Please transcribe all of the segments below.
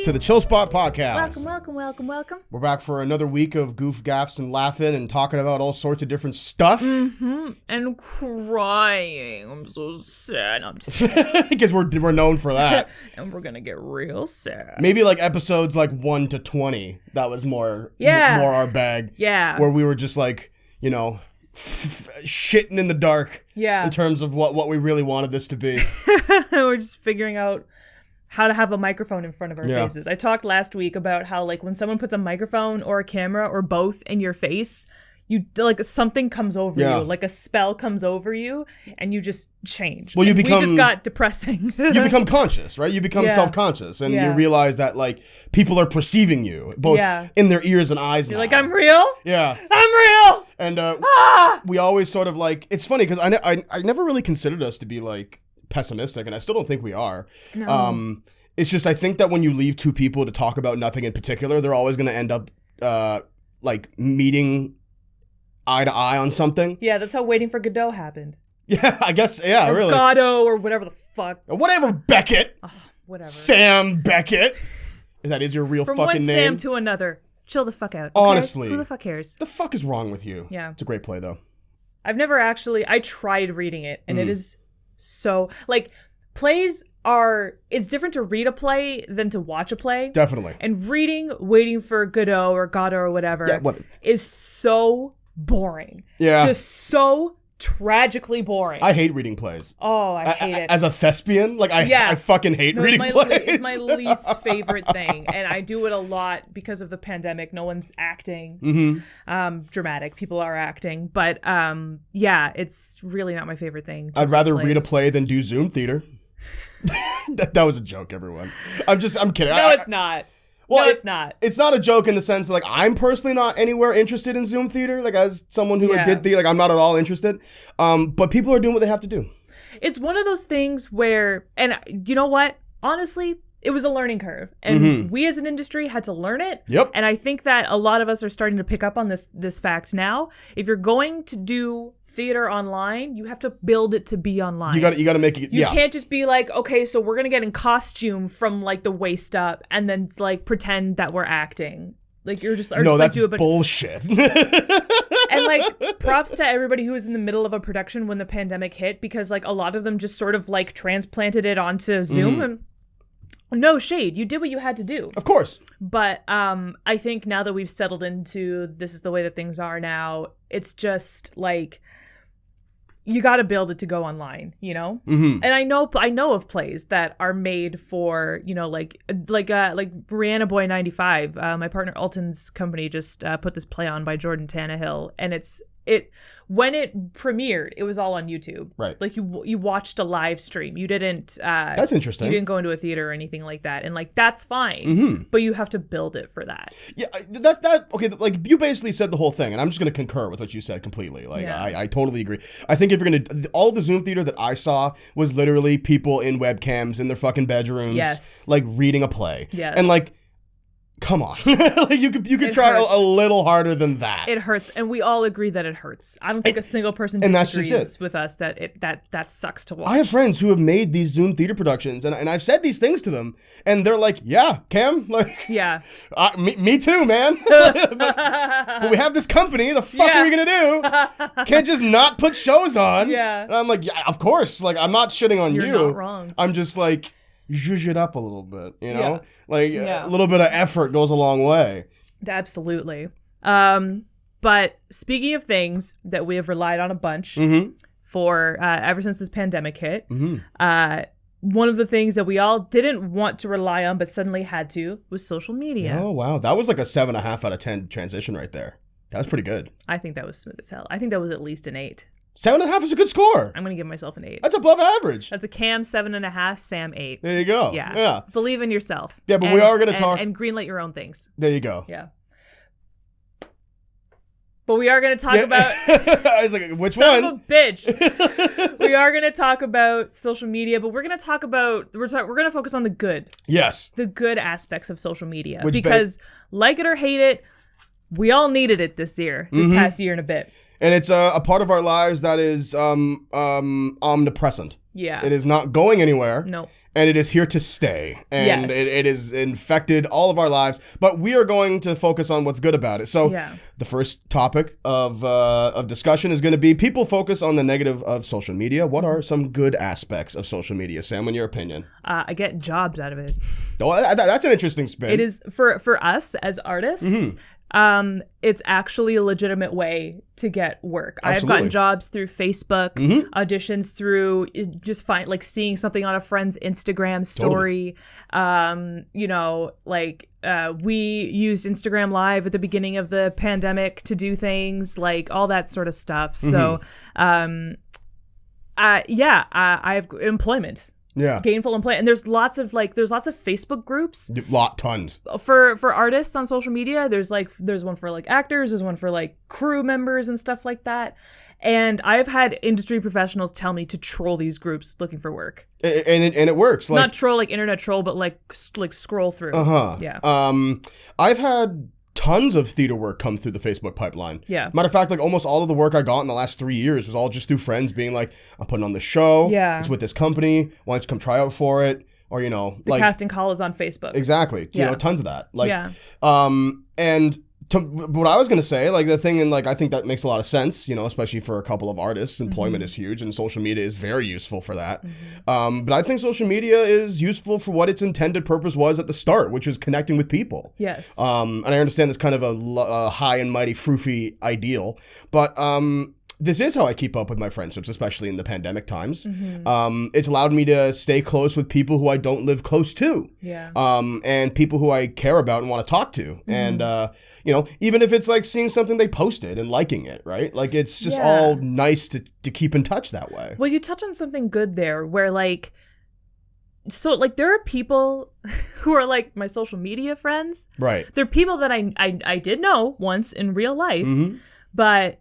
to the Chill Spot Podcast. Welcome. We're back for another week of goof gaffs and laughing and talking about all sorts of different stuff. Mm-hmm. And crying. I'm so sad. I'm just kidding. Because we're known for that. And we're gonna get real sad. Maybe like episodes like 1 to 20. That was more our bag. Yeah. Where we were just like, you know, shitting in the dark. Yeah. In terms of what we really wanted this to be. We're just figuring out how to have a microphone in front of our faces. I talked last week about how, like, when someone puts a microphone or a camera or both in your face, you, like, something comes over you, like a spell comes over you, and you just change. Well, we just got depressing. You become conscious, right? You become self-conscious, and you realize that, like, people are perceiving you, both in their ears and eyes. You're like, I'm real? Yeah. I'm real! And we always sort of, like, it's funny, because I never really considered us to be, like, pessimistic, and I still don't think we are. No. It's just I think that when you leave two people to talk about nothing in particular, they're always going to end up like meeting eye to eye on something. Yeah, that's how Waiting for Godot happened. Yeah, I guess. Yeah, or really. Godot or whatever the fuck. Or whatever Beckett. Whatever. Sam Beckett. That is your real From fucking name. From one Sam to another. Chill the fuck out. Okay? Honestly. Who the fuck cares? The fuck is wrong with you? Yeah. It's a great play though. I've never actually, I tried reading it and it is so, like, plays are, it's different to read a play than to watch a play. Definitely. And reading Waiting for Godot or Godot or whatever is so boring. Yeah. Just so tragically boring. I hate reading plays. Oh, I hate it. As a thespian, like I fucking hate reading plays. It's my least favorite thing, and I do it a lot because of the pandemic. No one's acting dramatic. People are acting, but yeah, it's really not my favorite thing. I'd rather read a play than do Zoom theater. that was a joke, everyone. I'm kidding. No, it's not. Well, no, it's not. It's not a joke in the sense that, like, I'm personally not anywhere interested in Zoom theater. Like, as someone who did theater, like, I'm not at all interested. But people are doing what they have to do. It's one of those things where, and you know what? Honestly, it was a learning curve, and we as an industry had to learn it. Yep. And I think that a lot of us are starting to pick up on this fact now. If you're going to do theater online, you have to build it to be online. You got to make it. You can't just be like, okay, so we're gonna get in costume from like the waist up, and then like pretend that we're acting. Like you're just that's do a bunch bullshit. And like props to everybody who was in the middle of a production when the pandemic hit, because like a lot of them just sort of like transplanted it onto Zoom and. No shade. You did what you had to do. Of course. But I think now that we've settled into this is the way that things are now, it's just like you got to build it to go online, you know? Mm-hmm. And I know of plays that are made for, you know, like Brianna Boy 95. My partner Alton's company just put this play on by Jordan Tannehill, and when it premiered, it was all on YouTube. Right. Like you watched a live stream. You didn't. That's interesting. You didn't go into a theater or anything like that, and like that's fine. But you have to build it for that. Yeah, that okay. Like you basically said the whole thing, and I'm just gonna concur with what you said completely. Like I totally agree. I think if you're gonna all the Zoom theater that I saw was literally people in webcams in their fucking bedrooms, like reading a play. Yes. And like. Come on. Like you could try a little harder than that. It hurts, and we all agree that it hurts. I don't think a single person disagrees with us that that sucks to watch. I have friends who have made these Zoom theater productions, and I've said these things to them, and they're like, "Yeah, Cam, like, yeah, me too, man." But we have this company. The fuck are we gonna do? Can't just not put shows on. Yeah, and I'm like, yeah, of course. Like, I'm not shitting on you. You're not wrong. I'm just like. Zhuzh it up a little bit, you know? A little bit of effort goes a long way. Absolutely. But speaking of things that we have relied on a bunch for ever since this pandemic hit, one of the things that we all didn't want to rely on but suddenly had to was social media. Oh, wow. That was like a 7.5 out of 10 transition right there. That was pretty good. I think that was smooth as hell. I think that was at least an 8. 7.5 is a good score. I'm going to give myself an 8. That's above average. That's a Cam 7.5, Sam 8. There you go. Yeah. Believe in yourself. Yeah, but we are going to talk. And greenlight your own things. There you go. Yeah. But we are going to talk about. I was like, which one? Son of a bitch. We are going to talk about social media, but we're going to talk about. We're going to focus on the good. Yes. The good aspects of social media. Because, like it or hate it, we all needed it this past year and a bit. And it's a part of our lives that is omnipresent. Yeah. It is not going anywhere. No. And it is here to stay. And Yes. it is infected all of our lives. But we are going to focus on what's good about it. So the first topic of discussion is going to be people focus on the negative of social media. What are some good aspects of social media, Sam, in your opinion? I get jobs out of it. Oh, that's an interesting spin. It is for us as artists. It's actually a legitimate way to get work. Absolutely. I've gotten jobs through Facebook, auditions through just seeing something on a friend's Instagram story. Totally. We used Instagram Live at the beginning of the pandemic to do things, like all that sort of stuff. So, I have employment. Yeah. Gainful employment. And there's lots of Facebook groups. Tons. For artists on social media. There's one for like actors, there's one for like crew members and stuff like that. And I've had industry professionals tell me to troll these groups looking for work. And it works. Not troll like internet troll, but like scroll through. Yeah. I've had tons of theater work come through the Facebook pipeline. Yeah. Matter of fact, like almost all of the work I got in the last 3 years was all just through friends being like, I'm putting on this show. Yeah. It's with this company. Why don't you come try out for it? Or, the casting call is on Facebook. Exactly. You know, tons of that. And what I was going to say, like the thing, and like I think that makes a lot of sense, especially for a couple of artists. Employment is huge and social media is very useful for that. But I think social media is useful for what its intended purpose was at the start, which is connecting with people. Yes. And I understand this kind of a high and mighty froofy ideal, but this is how I keep up with my friendships, especially in the pandemic times. It's allowed me to stay close with people who I don't live close to. Yeah. And people who I care about and want to talk to. And, even if it's like seeing something they posted and liking it, right? Like it's just all nice to keep in touch that way. Well, you touch on something good there where there are people who are like my social media friends. Right. They're people that I did know once in real life, but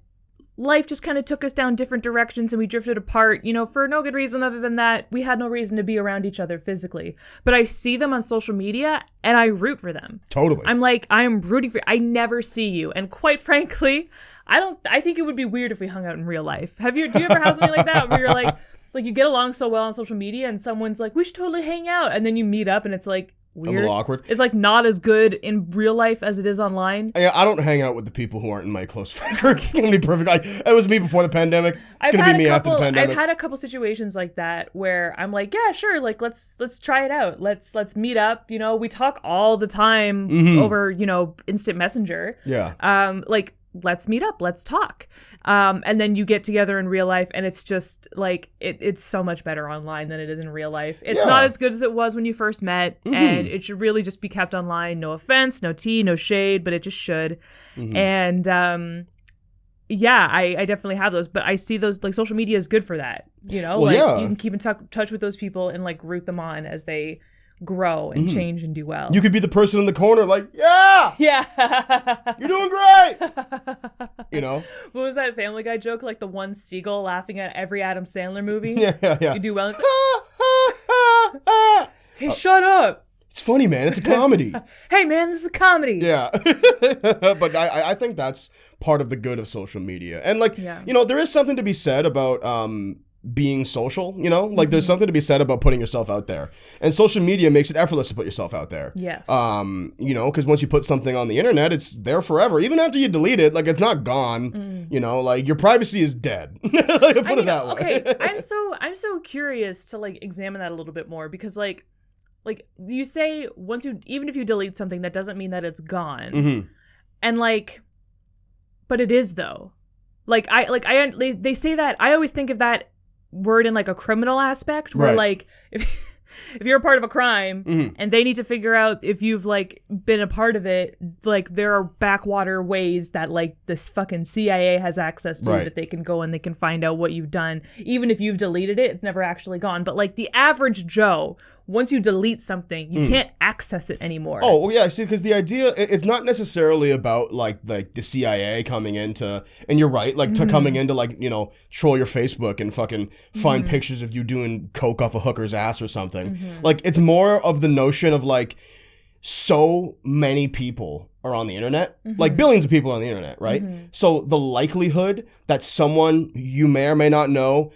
life just kind of took us down different directions and we drifted apart, for no good reason other than that we had no reason to be around each other physically. But I see them on social media and I root for them. Totally. I'm like, I am rooting for you. I never see you. And quite frankly, I think it would be weird if we hung out in real life. Do you ever have something like that where you're like you get along so well on social media and someone's like, we should totally hang out. And then you meet up and it's like, weird. A little awkward. It's like not as good in real life as it is online. Yeah, I don't hang out with the people who aren't in my close friend group. It's gonna be perfect. It was me before the pandemic. It's gonna be me after the pandemic. I've had a couple situations like that where I'm like, yeah, sure, like let's try it out. Let's meet up. We talk all the time over instant messenger. Yeah. Let's meet up. Let's talk. And then you get together in real life and it's just like, it's so much better online than it is in real life. It's not as good as it was when you first met and it should really just be kept online. No offense, no tea, no shade, but it just should. And, I definitely have those, but I see those, like social media is good for that. You can keep in touch with those people and like root them on as they grow and change and do well. You could be the person in the corner like, yeah, you're doing great. What was that Family Guy joke? Like the one seagull laughing at every Adam Sandler movie. Yeah. You do well. Hey, shut up. It's funny, man. It's a comedy. Hey, man, this is a comedy. Yeah. But I think that's part of the good of social media. And there is something to be said about being social, there's something to be said about putting yourself out there, and social media makes it effortless to put yourself out there. Yes. Because once you put something on the internet, it's there forever. Even after you delete it, like it's not gone. Your privacy is dead. Put it that way. Okay, I'm so curious to examine that a little bit more because like you say even if you delete something, that doesn't mean that it's gone. And but it is though. They say that. I always think of that word in a criminal aspect where if you're a part of a crime and they need to figure out if you've been a part of it, there are backwater ways that this fucking CIA has access to that they can go and they can find out what you've done. Even if you've deleted it, it's never actually gone. But the average Joe, once you delete something, you can't access it anymore. Oh, well, yeah, see, because the idea, it's not necessarily about, the CIA coming into, and you're right, to coming into, troll your Facebook and fucking find pictures of you doing coke off a hooker's ass or something. It's more of the notion of, so many people are on the internet, billions of people on the internet, right? So the likelihood that someone you may or may not know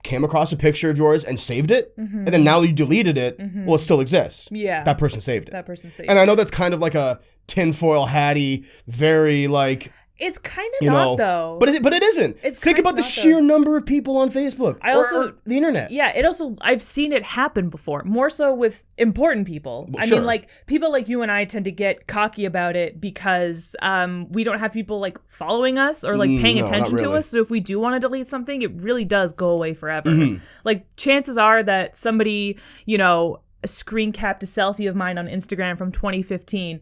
came across a picture of yours and saved it, and then now you deleted it, well, it still exists. Yeah. That person saved it. That person saved it. And I know that's kind of like a tinfoil hatty, very like... It's kind of not, though. But it isn't. Think about the sheer number of people on Facebook or the internet. Yeah, I've seen it happen before, more so with important people. Well, I mean, like, people like you and I tend to get cocky about it because we don't have people, like, following us or, like, paying attention to us. So if we do want to delete something, it really does go away forever. Like, chances are that somebody, screen capped a selfie of mine on Instagram from 2015.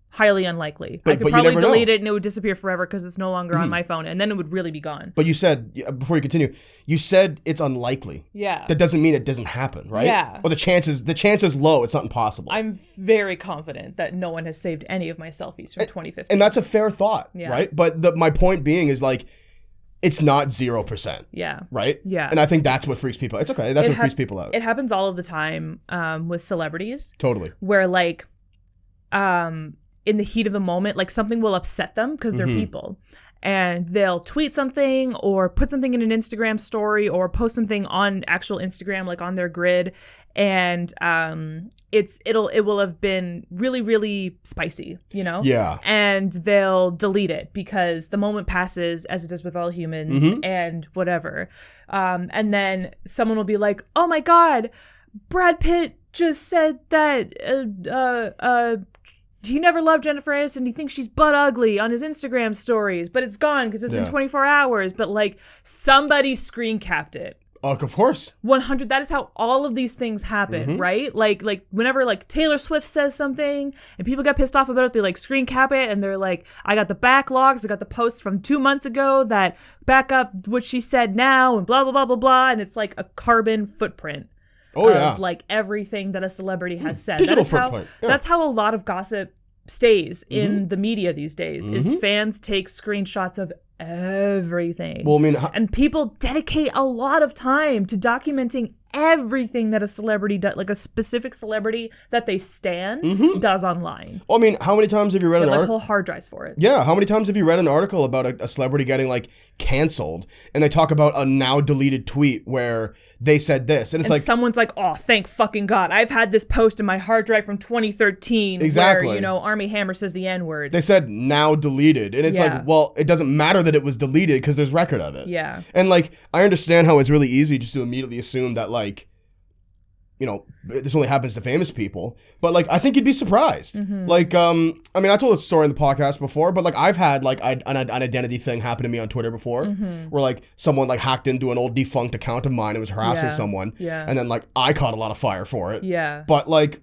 Highly unlikely. I could probably delete it and it would disappear forever because it's no longer on my phone, and then it would really be gone. But you said, before you continue, you said it's unlikely. Yeah. That doesn't mean it doesn't happen, right? Yeah. Well, the chance is low. It's not impossible. I'm very confident that no one has saved any of my selfies from 2015. And that's a fair thought, right? But my point being is, like, it's not 0%. Yeah. Right? Yeah. And I think that's what freaks people out. It's okay. That's what freaks people out. It happens all of the time with celebrities. Totally. Where, like, in the heat of the moment, like, something will upset them because they're people. And they'll tweet something or put something in an Instagram story or post something on actual Instagram, like on their grid. And it will have been really, really spicy, Yeah. And they'll delete it because the moment passes, as it does with all humans, and whatever. And then someone will be like, oh my God, Brad Pitt just said that he never loved Jennifer Aniston. He thinks she's butt ugly on his Instagram stories, but it's gone because it's been 24 hours. But, like, somebody screen capped it. Of course. 100. That is how all of these things happen, right? Like whenever, like, Taylor Swift says something and people get pissed off about it, they, like, screen cap it and they're like, I got the backlogs, I got the posts from 2 months ago that back up what she said now and blah, blah, blah, blah, blah. And it's like a carbon footprint. Of like everything that a celebrity has said. Digital footprint. That's how a lot of gossip stays in the media these days, is fans take screenshots of everything. Well, I mean, and people dedicate a lot of time to documenting everything that a celebrity does, like a specific celebrity that they stan does online. Well, I mean, how many times have you read an article? Whole hard drives for it. Yeah, how many times have you read an article about a celebrity getting, like, canceled, and they talk about a now deleted tweet where they said this, and it's like someone's like, oh, thank fucking God, I've had this post in my hard drive from 2013 exactly where, Armie Hammer says the N-word. They said now deleted, and it's like, well, it doesn't matter that it was deleted because there's record of it. Yeah. And, like, I understand how it's really easy just to immediately assume that, like, this only happens to famous people, but, like, I think you'd be surprised. Like, I mean, I told this story in the podcast before, but, like, I've had, like, an identity thing happen to me on Twitter before, where, like, someone, like, hacked into an old defunct account of mine and was harassing someone, and then, like, I caught a lot of fire for it. Yeah. But, like,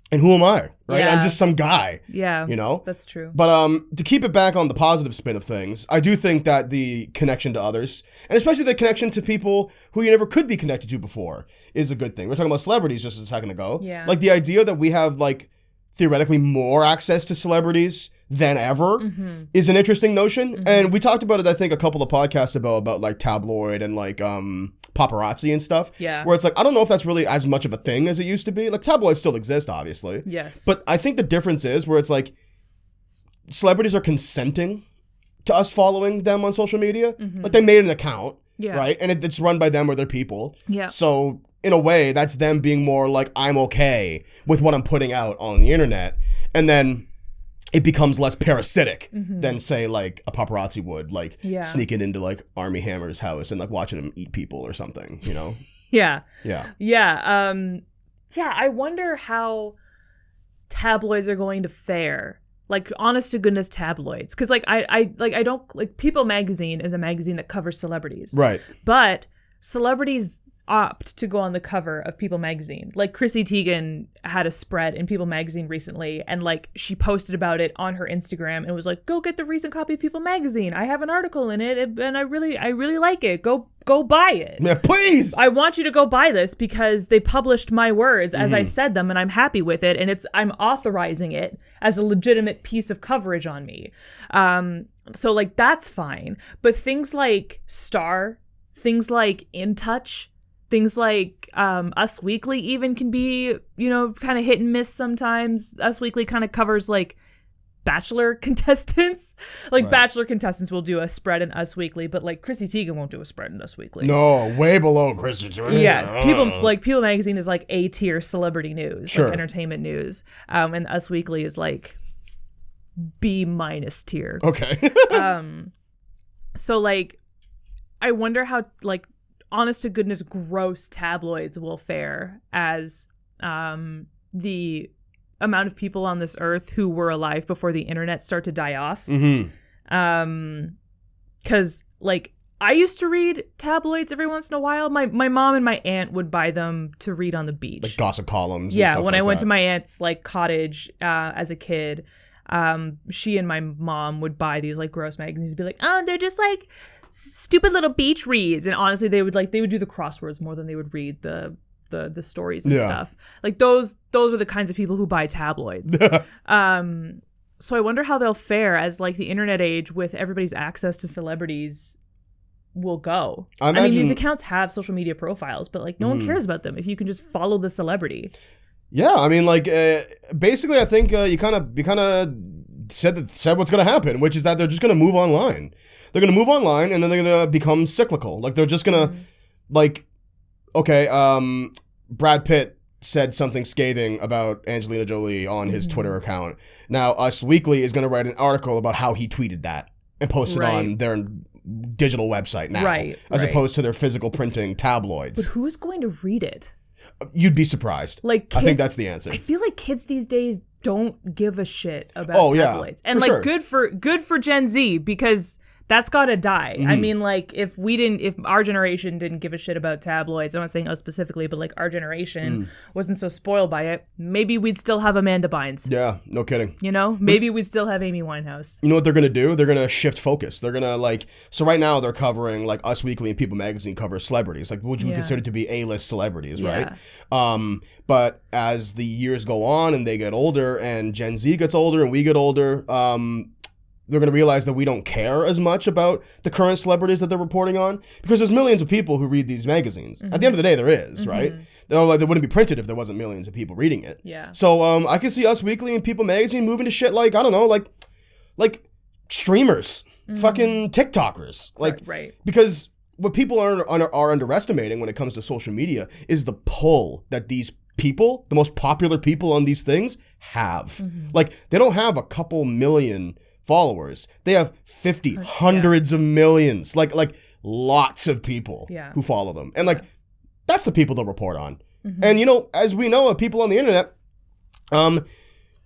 and who am I, right? Yeah. I'm just some guy. Yeah. That's true. But to keep it back on the positive spin of things, I do think that the connection to others, and especially the connection to people who you never could be connected to before, is a good thing. We're talking about celebrities just a second ago. Yeah. Like, the idea that we have, like, theoretically more access to celebrities than ever is an interesting notion. And we talked about it, I think, a couple of podcasts about like, tabloid and, like, paparazzi and stuff. Yeah. Where it's like, I don't know if that's really as much of a thing as it used to be. Like, tabloids still exist, obviously. Yes. But I think the difference is where it's like, celebrities are consenting to us following them on social media. Like, they made an account, right? And it's run by them or their people. Yeah. So, in a way, that's them being more like, I'm okay with what I'm putting out on the internet. And then it becomes less parasitic than, say, like, a paparazzi would, like, sneaking into, like, Armie Hammer's house and, like, watching him eat people or something, Yeah. Yeah. Yeah. I wonder how tabloids are going to fare. Like, honest to goodness tabloids. Because, like, I don't, like, People Magazine is a magazine that covers celebrities. Right. But celebrities opt to go on the cover of People Magazine. Like, Chrissy Teigen had a spread in People Magazine recently, and, like, she posted about it on her Instagram and was like, go get the recent copy of People Magazine. I have an article in it, and I really like it. Go buy it. Yeah, please. I want you to go buy this because they published my words as I said them, and I'm happy with it, and I'm authorizing it as a legitimate piece of coverage on me. So, like, that's fine. But things like Star, things like In Touch, things like Us Weekly even can be, kind of hit and miss sometimes. Us Weekly kind of covers, like, Bachelor contestants. Like Bachelor contestants will do a spread in Us Weekly, but like Chrissy Teigen won't do a spread in Us Weekly. No, way below Chrissy Teigen. Yeah, People Magazine is like A tier celebrity news, like entertainment news, and Us Weekly is like B- tier. Okay. So like, I wonder how like honest to goodness gross tabloids will fare as the amount of people on this earth who were alive before the internet start to die off. Because like I used to read tabloids every once in a while. My mom and my aunt would buy them to read on the beach, like gossip columns. Yeah, and stuff when like I went that. to my aunt's like cottage as a kid, she and my mom would buy these like gross magazines and be like, oh, they're just like stupid little beach reads. And honestly, they would do the crosswords more than they would read the stories and stuff. Like those are the kinds of people who buy tabloids. So I wonder how they'll fare as like the internet age with everybody's access to celebrities will go. I mean, these accounts have social media profiles, but like no one cares about them if you can just follow the celebrity. Yeah, I mean, like basically, I think you kind of said what's going to happen, which is that they're just going to move online. They're going to move online, and then they're going to become cyclical. Like they're just going to, like, okay, Brad Pitt said something scathing about Angelina Jolie on his Twitter account. Now, Us Weekly is going to write an article about how he tweeted that and post it on their digital website now, as opposed to their physical printing tabloids. But who's going to read it? You'd be surprised. Like kids, I think that's the answer. I feel like kids these days don't give a shit about tabloids. And like good for Gen Z, because that's got to die. I mean, like if our generation didn't give a shit about tabloids, I'm not saying us specifically, but like our generation wasn't so spoiled by it, maybe we'd still have Amanda Bynes. Yeah, no kidding. You know, maybe we'd still have Amy Winehouse. You know what they're going to do? They're going to shift focus. They're going to so right now they're covering like Us Weekly and People Magazine cover celebrities. Like what would you consider to be A-list celebrities, right? But as the years go on and they get older and Gen Z gets older and we get older, they're going to realize that we don't care as much about the current celebrities that they're reporting on, because there's millions of people who read these magazines. At the end of the day, there is, right? They wouldn't be printed if there wasn't millions of people reading it. Yeah. So I can see Us Weekly and People Magazine moving to shit like, I don't know, like streamers, fucking TikTokers. Like, because what people are underestimating when it comes to social media is the pull that these people, the most popular people on these things, have. Like, they don't have a couple million followers. They have hundreds of millions, like lots of people who follow them. And like, that's the people they'll report on. And you know, as we know of people on the internet,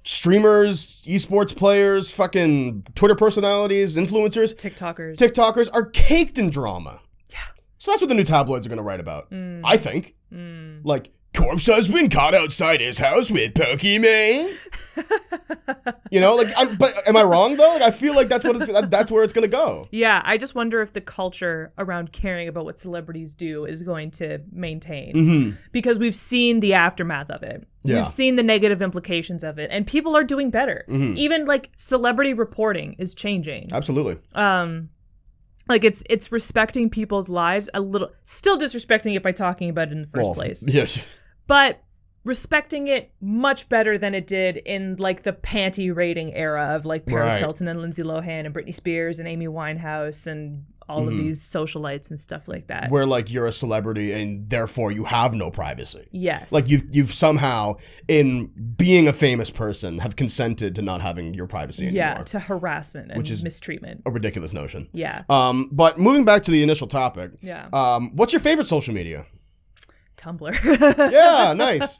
streamers, esports players, fucking Twitter personalities, influencers, TikTokers are caked in drama. Yeah. So that's what the new tabloids are going to write about. I think. Like, corpse husband caught outside his house with Pokemon. You know, like, but am I wrong though? Like, I feel like that's where it's gonna go. Yeah, I just wonder if the culture around caring about what celebrities do is going to maintain, because we've seen the aftermath of it. Yeah. We've seen the negative implications of it, and people are doing better. Even like celebrity reporting is changing. Absolutely. Like it's respecting people's lives a little, still disrespecting it by talking about it in the first place. Yes. But respecting it much better than it did in like the panty rating era of like Paris Hilton and Lindsay Lohan and Britney Spears and Amy Winehouse and all of these socialites and stuff like that. Where like you're a celebrity and therefore you have no privacy. Yes. Like you've somehow, in being a famous person, have consented to not having your privacy anymore. Yeah, to harassment and which is mistreatment. A ridiculous notion. Yeah. But moving back to the initial topic. Yeah. What's your favorite social media? Tumblr. Yeah, nice.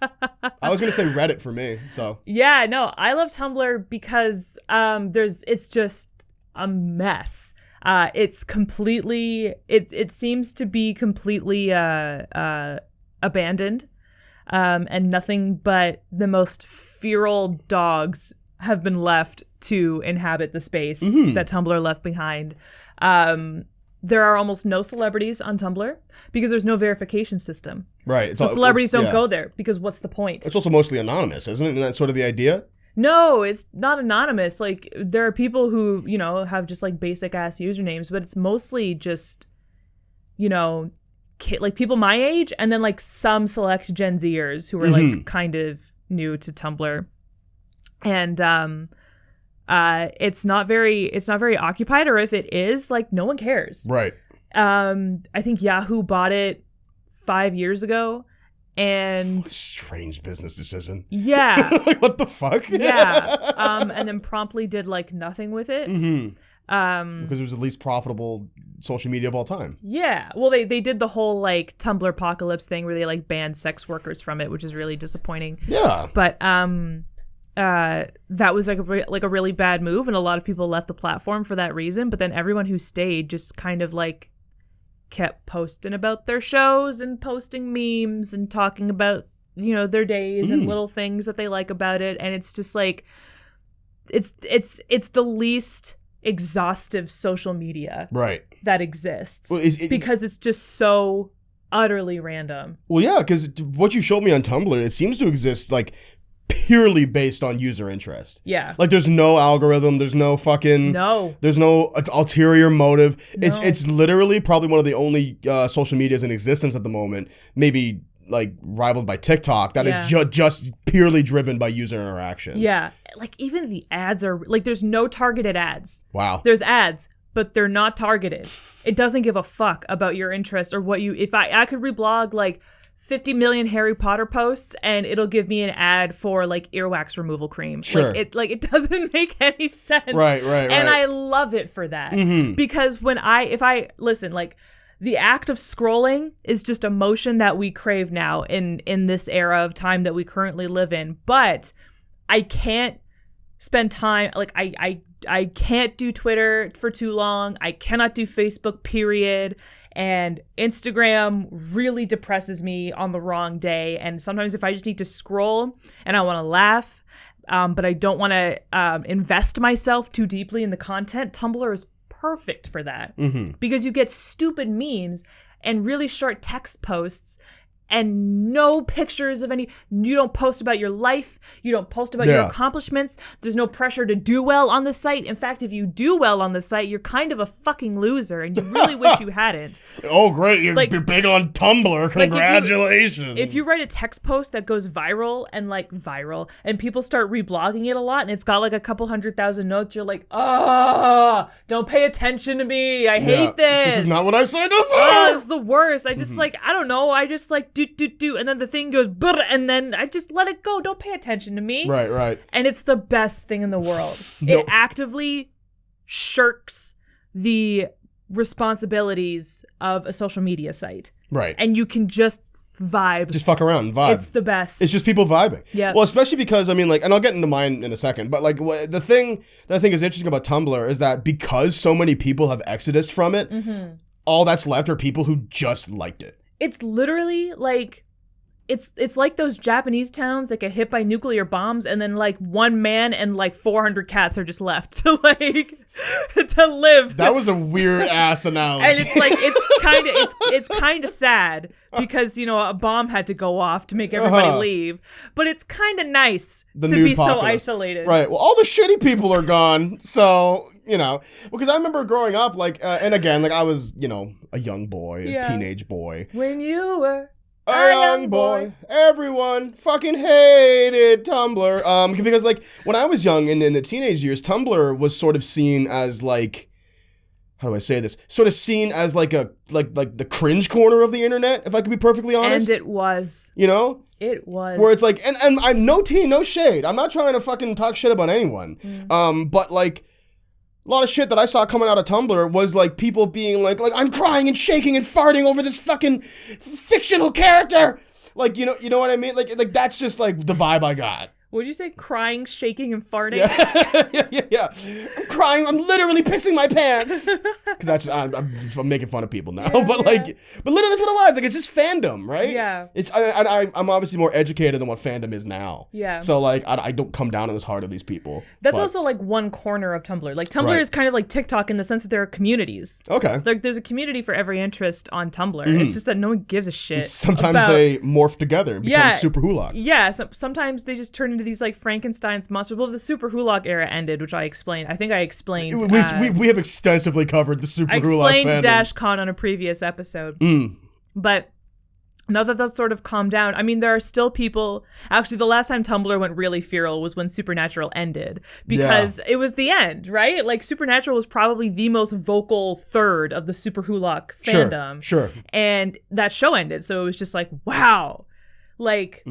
I was gonna say Reddit for me. So yeah, no, I love Tumblr because it's just a mess. It's completely it seems to be completely abandoned, and nothing but the most feral dogs have been left to inhabit the space that Tumblr left behind. There are almost no celebrities on Tumblr because there's no verification system. Right. So celebrities don't go there because what's the point? It's also mostly anonymous, isn't it? Isn't that sort of the idea? No, it's not anonymous. Like, there are people who, you know, have just like basic ass usernames, but it's mostly just, you know, like people my age and then like some select Gen Zers who are like kind of new to Tumblr. And it's not very occupied, or if it is, like, no one cares. Right. I think Yahoo bought it 5 years ago. And strange business decision. Yeah. Like, what the fuck? Yeah. And then promptly did, like, nothing with it. Because it was the least profitable social media of all time. Yeah. Well, they did the whole, like, Tumblr apocalypse thing where they, like, banned sex workers from it, which is really disappointing. Yeah. But that was like a really bad move, and a lot of people left the platform for that reason. But then everyone who stayed just kind of, like, kept posting about their shows and posting memes and talking about, you know, their days and little things that they like about it. And it's just like, it's the least exhaustive social media that exists, because it's just so utterly random. Well, yeah, because what you showed me on Tumblr, it seems to exist, like, purely based on user interest. Yeah. Like, there's no algorithm, there's no fucking... No. There's no ulterior motive. No. It's literally probably one of the only social medias in existence at the moment, maybe, like, rivaled by TikTok, that is just purely driven by user interaction. Yeah. Like, even the ads are... Like, there's no targeted ads. Wow. There's ads, but they're not targeted. It doesn't give a fuck about your interest or what you... If I could reblog, like, 50 million Harry Potter posts, and it'll give me an ad for, like, earwax removal cream. Sure. Like, it doesn't make any sense. Right. And I love it for that. Because listen, like, the act of scrolling is just a motion that we crave now in this era of time that we currently live in. But I can't spend time, like, I can't do Twitter for too long. I cannot do Facebook, period. And Instagram really depresses me on the wrong day. And sometimes if I just need to scroll and I want to laugh, but I don't want to invest myself too deeply in the content, Tumblr is perfect for that. Because you get stupid memes and really short text posts and no pictures of any... You don't post about your life. You don't post about your accomplishments. There's no pressure to do well on the site. In fact, if you do well on the site, you're kind of a fucking loser, and you really wish you hadn't. Oh, great. You're big on Tumblr. Congratulations. Like, if you write a text post that goes viral, and people start reblogging it a lot, and it's got, like, a couple 100,000 notes, you're like, don't pay attention to me. I hate this. This is not what I signed up for. It's the worst. I just, like, I don't know. I just, like, do, and then the thing goes, and then I just let it go. Don't pay attention to me. Right. And it's the best thing in the world. It actively shirks the responsibilities of a social media site. Right. And you can just vibe. Just fuck around and vibe. It's the best. It's just people vibing. Yeah. Well, especially because, I mean, like, and I'll get into mine in a second, but, like, the thing that I think is interesting about Tumblr is that because so many people have exodused from it, all that's left are people who just liked it. It's literally like, it's like those Japanese towns that get hit by nuclear bombs, and then, like, one man and, like, 400 cats are just left to, like, to live. That was a weird ass analogy. And it's like, it's kind of sad because, you know, a bomb had to go off to make everybody leave, but it's kind of nice to be so isolated. Right. Well, all the shitty people are gone, so... You know, because I remember growing up, like, and again, like, I was, you know, a young boy, a teenage boy. When you were a young boy, everyone fucking hated Tumblr. Because, like, when I was young in the teenage years, Tumblr was sort of seen as, like, how do I say this? Sort of seen as, like, like the cringe corner of the internet, if I could be perfectly honest. And it was. You know? It was. Where it's like, and I'm no tea, no shade. I'm not trying to fucking talk shit about anyone. But, like, a lot of shit that I saw coming out of Tumblr was, like, people being like, I'm crying and shaking and farting over this fucking fictional character. Like, you know what I mean? Like that's just, like, the vibe I got. Would you say crying, shaking, and farting? Yeah. I'm crying. I'm literally pissing my pants. Because that's I'm making fun of people now. But literally that's what it was. Like, it's just fandom, right? Yeah. I'm obviously more educated than what fandom is now. Yeah. So, like, I don't come down as hard of these people. That's also, like, one corner of Tumblr. Like, Tumblr is kind of like TikTok in the sense that there are communities. Okay. Like, there's a community for every interest on Tumblr. It's just that no one gives a shit. And sometimes they morph together and become super hulock. Yeah. Sometimes they just turn into these, like, Frankenstein's monsters. Well, the super hulock era ended, which I explained. I think I explained. We have extensively covered the super hulock fandom. I explained Dash Con on a previous episode. But Now that that's sort of calmed down, I mean, there are still people. Actually, the last time Tumblr went really feral was when Supernatural ended, because it was the end, right? Like, Supernatural was probably the most vocal third of the Super Hulock fandom. Sure. And that show ended, so it was just like, wow. Like,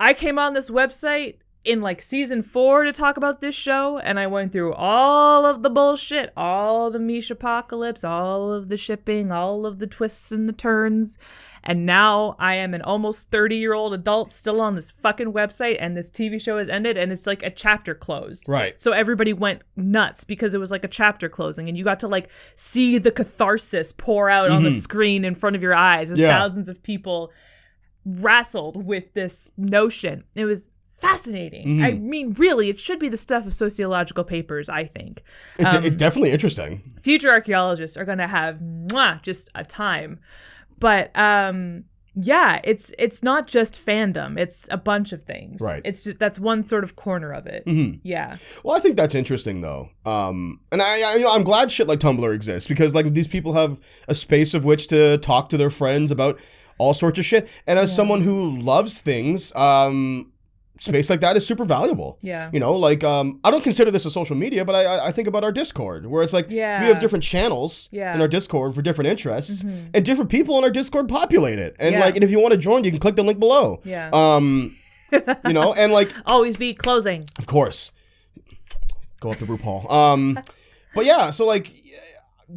I came on this website in like season 4 to talk about this show, and I went through all of the bullshit, all the Mish apocalypse, all of the shipping, all of the twists and the turns, and now I am an almost 30-year-old adult still on this fucking website, and this TV show has ended, and it's like a chapter closed. Right. So everybody went nuts because it was like a chapter closing, and you got to like see the catharsis pour out on the screen in front of your eyes as thousands of people wrestled with this notion. It was fascinating. I mean, really, it should be the stuff of sociological papers, I think. It's definitely interesting. Future archaeologists are going to have just a time. But yeah, it's not just fandom. It's a bunch of things. Right. It's just, that's one sort of corner of it. Yeah. Well, I think that's interesting though. And I'm glad shit like Tumblr exists, because like these people have a space of which to talk to their friends about all sorts of shit. And as someone who loves things, space like that is super valuable. Yeah. You know, like, I don't consider this a social media, but I think about our Discord, where it's like, we have different channels in our Discord for different interests, and different people in our Discord populate it. And like, and if you want to join, you can click the link below. Yeah. You know, and like, always be closing. Of course. Go up to RuPaul. But yeah, so like,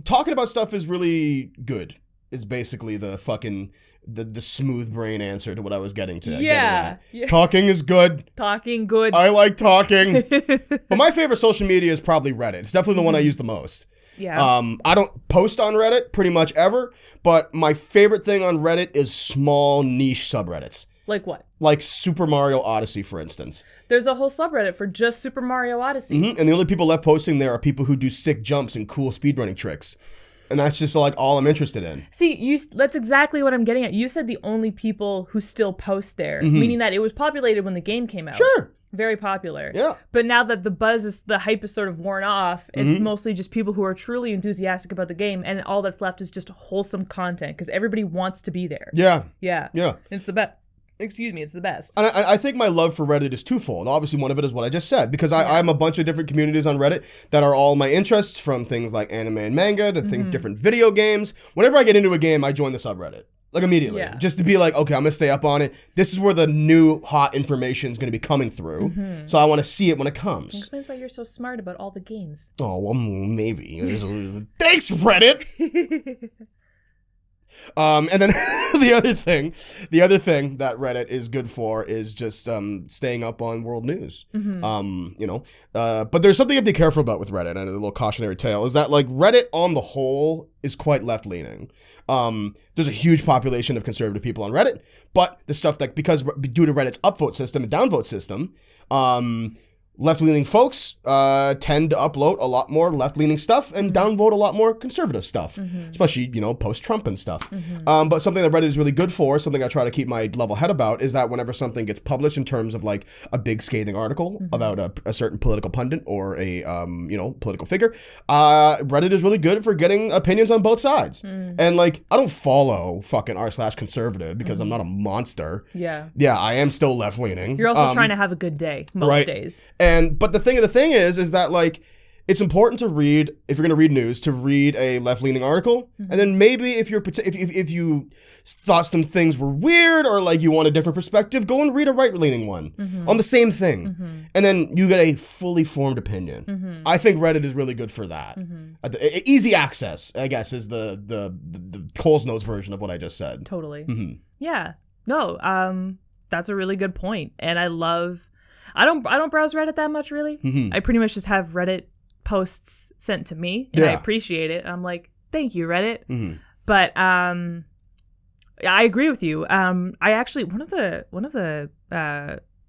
talking about stuff is really good, is basically the fucking the smooth brain answer to what I was getting to. Yeah. Talking is good. Talking good. I like talking. But my favorite social media is probably Reddit. It's definitely the one I use the most. Yeah. I don't post on Reddit pretty much ever, but my favorite thing on Reddit is small niche subreddits. Like what? Like Super Mario Odyssey, for instance. There's a whole subreddit for just Super Mario Odyssey. And the only people left posting there are people who do sick jumps and cool speedrunning tricks. And that's just like all I'm interested in. See, that's exactly what I'm getting at. You said the only people who still post there, meaning that it was populated when the game came out. Sure. Very popular. Yeah. But now that the hype is sort of worn off, it's mostly just people who are truly enthusiastic about the game, and all that's left is just wholesome content, because everybody wants to be there. Yeah. Yeah. Yeah. It's the best. Excuse me, it's the best. And I think my love for Reddit is twofold. Obviously, one of it is what I just said, because I'm a bunch of different communities on Reddit that are all my interests, from things like anime and manga to different video games. Whenever I get into a game, I join the subreddit. Like, immediately. Yeah. Just to be like, okay, I'm going to stay up on it. This is where the new hot information is going to be coming through. So I want to see it when it comes. That explains why you're so smart about all the games. Oh, well, maybe. Thanks, Reddit! And then the other thing that Reddit is good for is just staying up on world news. You know, but there's something to be careful about with Reddit, and a little cautionary tale is that like Reddit on the whole is quite left leaning. There's a huge population of conservative people on Reddit, but the stuff that because due to Reddit's upvote system and downvote system, left-leaning folks tend to upload a lot more left-leaning stuff and downvote a lot more conservative stuff, especially, you know, post-Trump and stuff. But something that Reddit is really good for, something I try to keep my level head about, is that whenever something gets published in terms of like a big scathing article about a certain political pundit or a, you know, political figure, Reddit is really good for getting opinions on both sides. And like, I don't follow fucking r/conservative because I'm not a monster. Yeah. Yeah, I am still left-leaning. You're also trying to have a good day most days. But the thing is that like it's important to read, if you're going to read news, to read a left-leaning article, and then maybe if you thought some things were weird or like you want a different perspective, go and read a right-leaning one on the same thing, and then you get a fully formed opinion. I think Reddit is really good for that. Easy access, I guess, is the Cole's Notes version of what I just said. Totally. Yeah. No. That's a really good point, and I love. I don't browse Reddit that much, really. I pretty much just have Reddit posts sent to me, and I appreciate it. I'm like, thank you, Reddit. But I agree with you. I actually one of the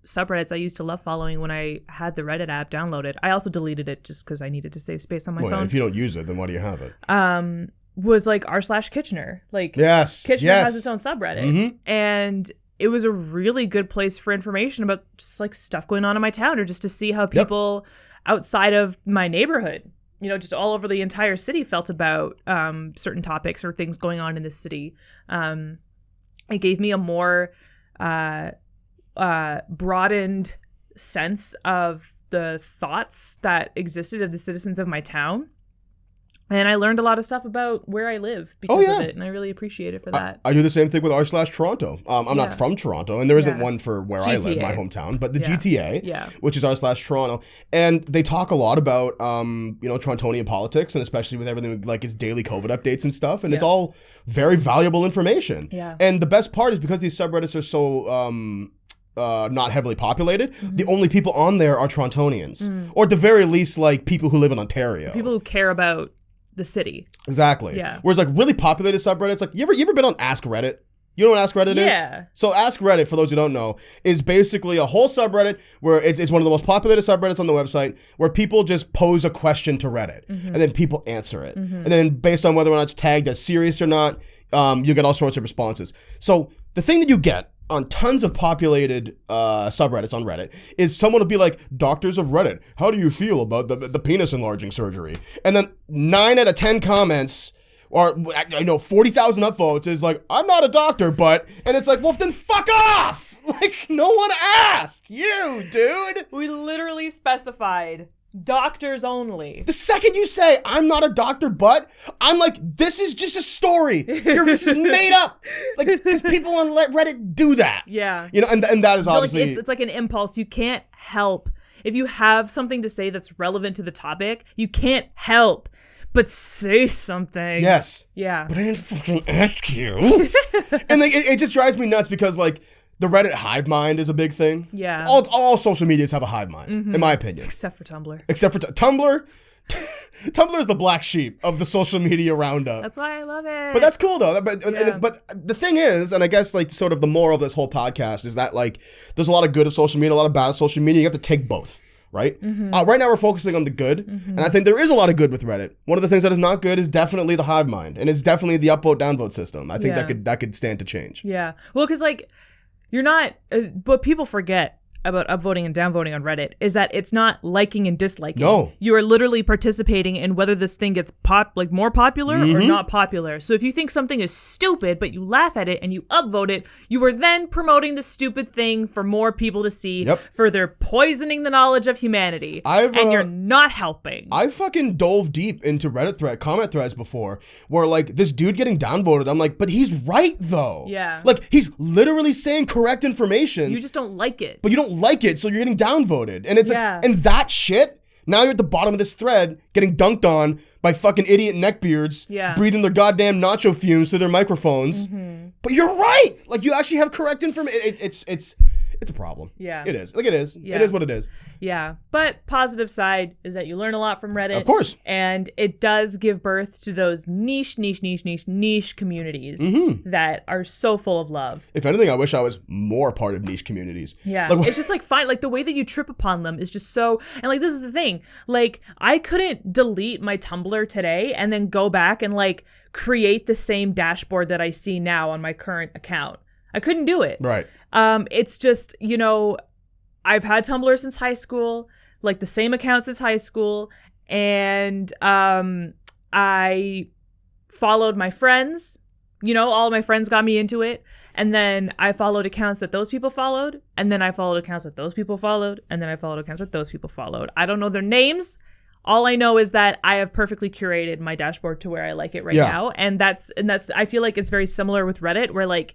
subreddits I used to love following when I had the Reddit app downloaded. I also deleted it just because I needed to save space on my phone. If you don't use it, then why do you have it? Was like r/Kitchener. Like, Kitchener has its own subreddit, and it was a really good place for information about just like stuff going on in my town, or just to see how people outside of my neighborhood, you know, just all over the entire city felt about certain topics or things going on in the city. it gave me a more broadened sense of the thoughts that existed of the citizens of my town. And I learned a lot of stuff about where I live because of it, and I really appreciate it for that. I do the same thing with r/Toronto. I'm not from Toronto, and there isn't one for where GTA. I live, my hometown, but the GTA, which is r/Toronto. And they talk a lot about, Torontonian politics, and especially with everything like its daily COVID updates and stuff, and it's all very valuable information. Yeah. And the best part is because these subreddits are so... not heavily populated, the only people on there are Torontonians. Or at the very least, like, people who live in Ontario. People who care about the city. Exactly. Yeah. Whereas, like, really populated subreddits, like, you ever been on Ask Reddit? You know what Ask Reddit is? Yeah. So Ask Reddit, for those who don't know, is basically a whole subreddit where it's one of the most populated subreddits on the website where people just pose a question to Reddit and then people answer it. And then based on whether or not it's tagged as serious or not, you get all sorts of responses. So the thing that you get on tons of populated subreddits on Reddit is someone will be like, doctors of Reddit, how do you feel about the penis enlarging surgery? And then 9 out of 10 comments, or 40,000 upvotes is like, I'm not a doctor, but, and it's like, well, then fuck off! Like, no one asked you, dude! We literally specified doctors only. The second you say, I'm not a doctor, but, I'm like, this is just a story. This is made up. Like, because people on Reddit do that. Yeah. And that is obviously... it's like an impulse. You can't help. If you have something to say that's relevant to the topic, you can't help but say something. Yes. Yeah. But I didn't fucking ask you. And like, it just drives me nuts because, like, the Reddit hive mind is a big thing. Yeah. All social medias have a hive mind, in my opinion. Except for Tumblr. Tumblr. Tumblr is the black sheep of the social media roundup. That's why I love it. But that's cool, though. But the thing is, and I guess, like, sort of the moral of this whole podcast is that, like, there's a lot of good of social media, a lot of bad of social media. You have to take both. Right? Right now we're focusing on the good, and I think there is a lot of good with Reddit. One of the things that is not good is definitely the hive mind, and it's definitely the upvote downvote system. I think that could stand to change. Yeah. Well, because, like, you're not, but people forget about upvoting and downvoting on Reddit is that it's not liking and disliking. No. You are literally participating in whether this thing gets more popular or not popular. So if you think something is stupid, but you laugh at it and you upvote it, you are then promoting the stupid thing for more people to see, further poisoning the knowledge of humanity. And you're not helping. I fucking dove deep into Reddit comment threads before where, like, this dude getting downvoted, I'm like, but he's right, though. Yeah. Like, he's literally saying correct information. You just don't like it. But you don't like it, so you're getting downvoted. And it's like, and that shit, now you're at the bottom of this thread getting dunked on by fucking idiot neckbeards breathing their goddamn nacho fumes through their microphones. But you're right. Like, you actually have correct information. It's a problem. Yeah. It is. Like, it is. Yeah. It is what it is. Yeah. But positive side is that you learn a lot from Reddit. Of course. And it does give birth to those niche communities that are so full of love. If anything, I wish I was more part of niche communities. Yeah. Like, it's just like fine. Like, the way that you trip upon them is just so, and like, this is the thing. Like, I couldn't delete my Tumblr today and then go back and, like, create the same dashboard that I see now on my current account. I couldn't do it. Right. It's just, I've had Tumblr since high school, like the same account since high school, and I followed my friends. All my friends got me into it, and then I followed accounts that those people followed, and then I followed accounts that those people followed, and then I followed accounts that those people followed. I don't know their names. All I know is that I have perfectly curated my dashboard to where I like it right now, and that's I feel like it's very similar with Reddit, where, like,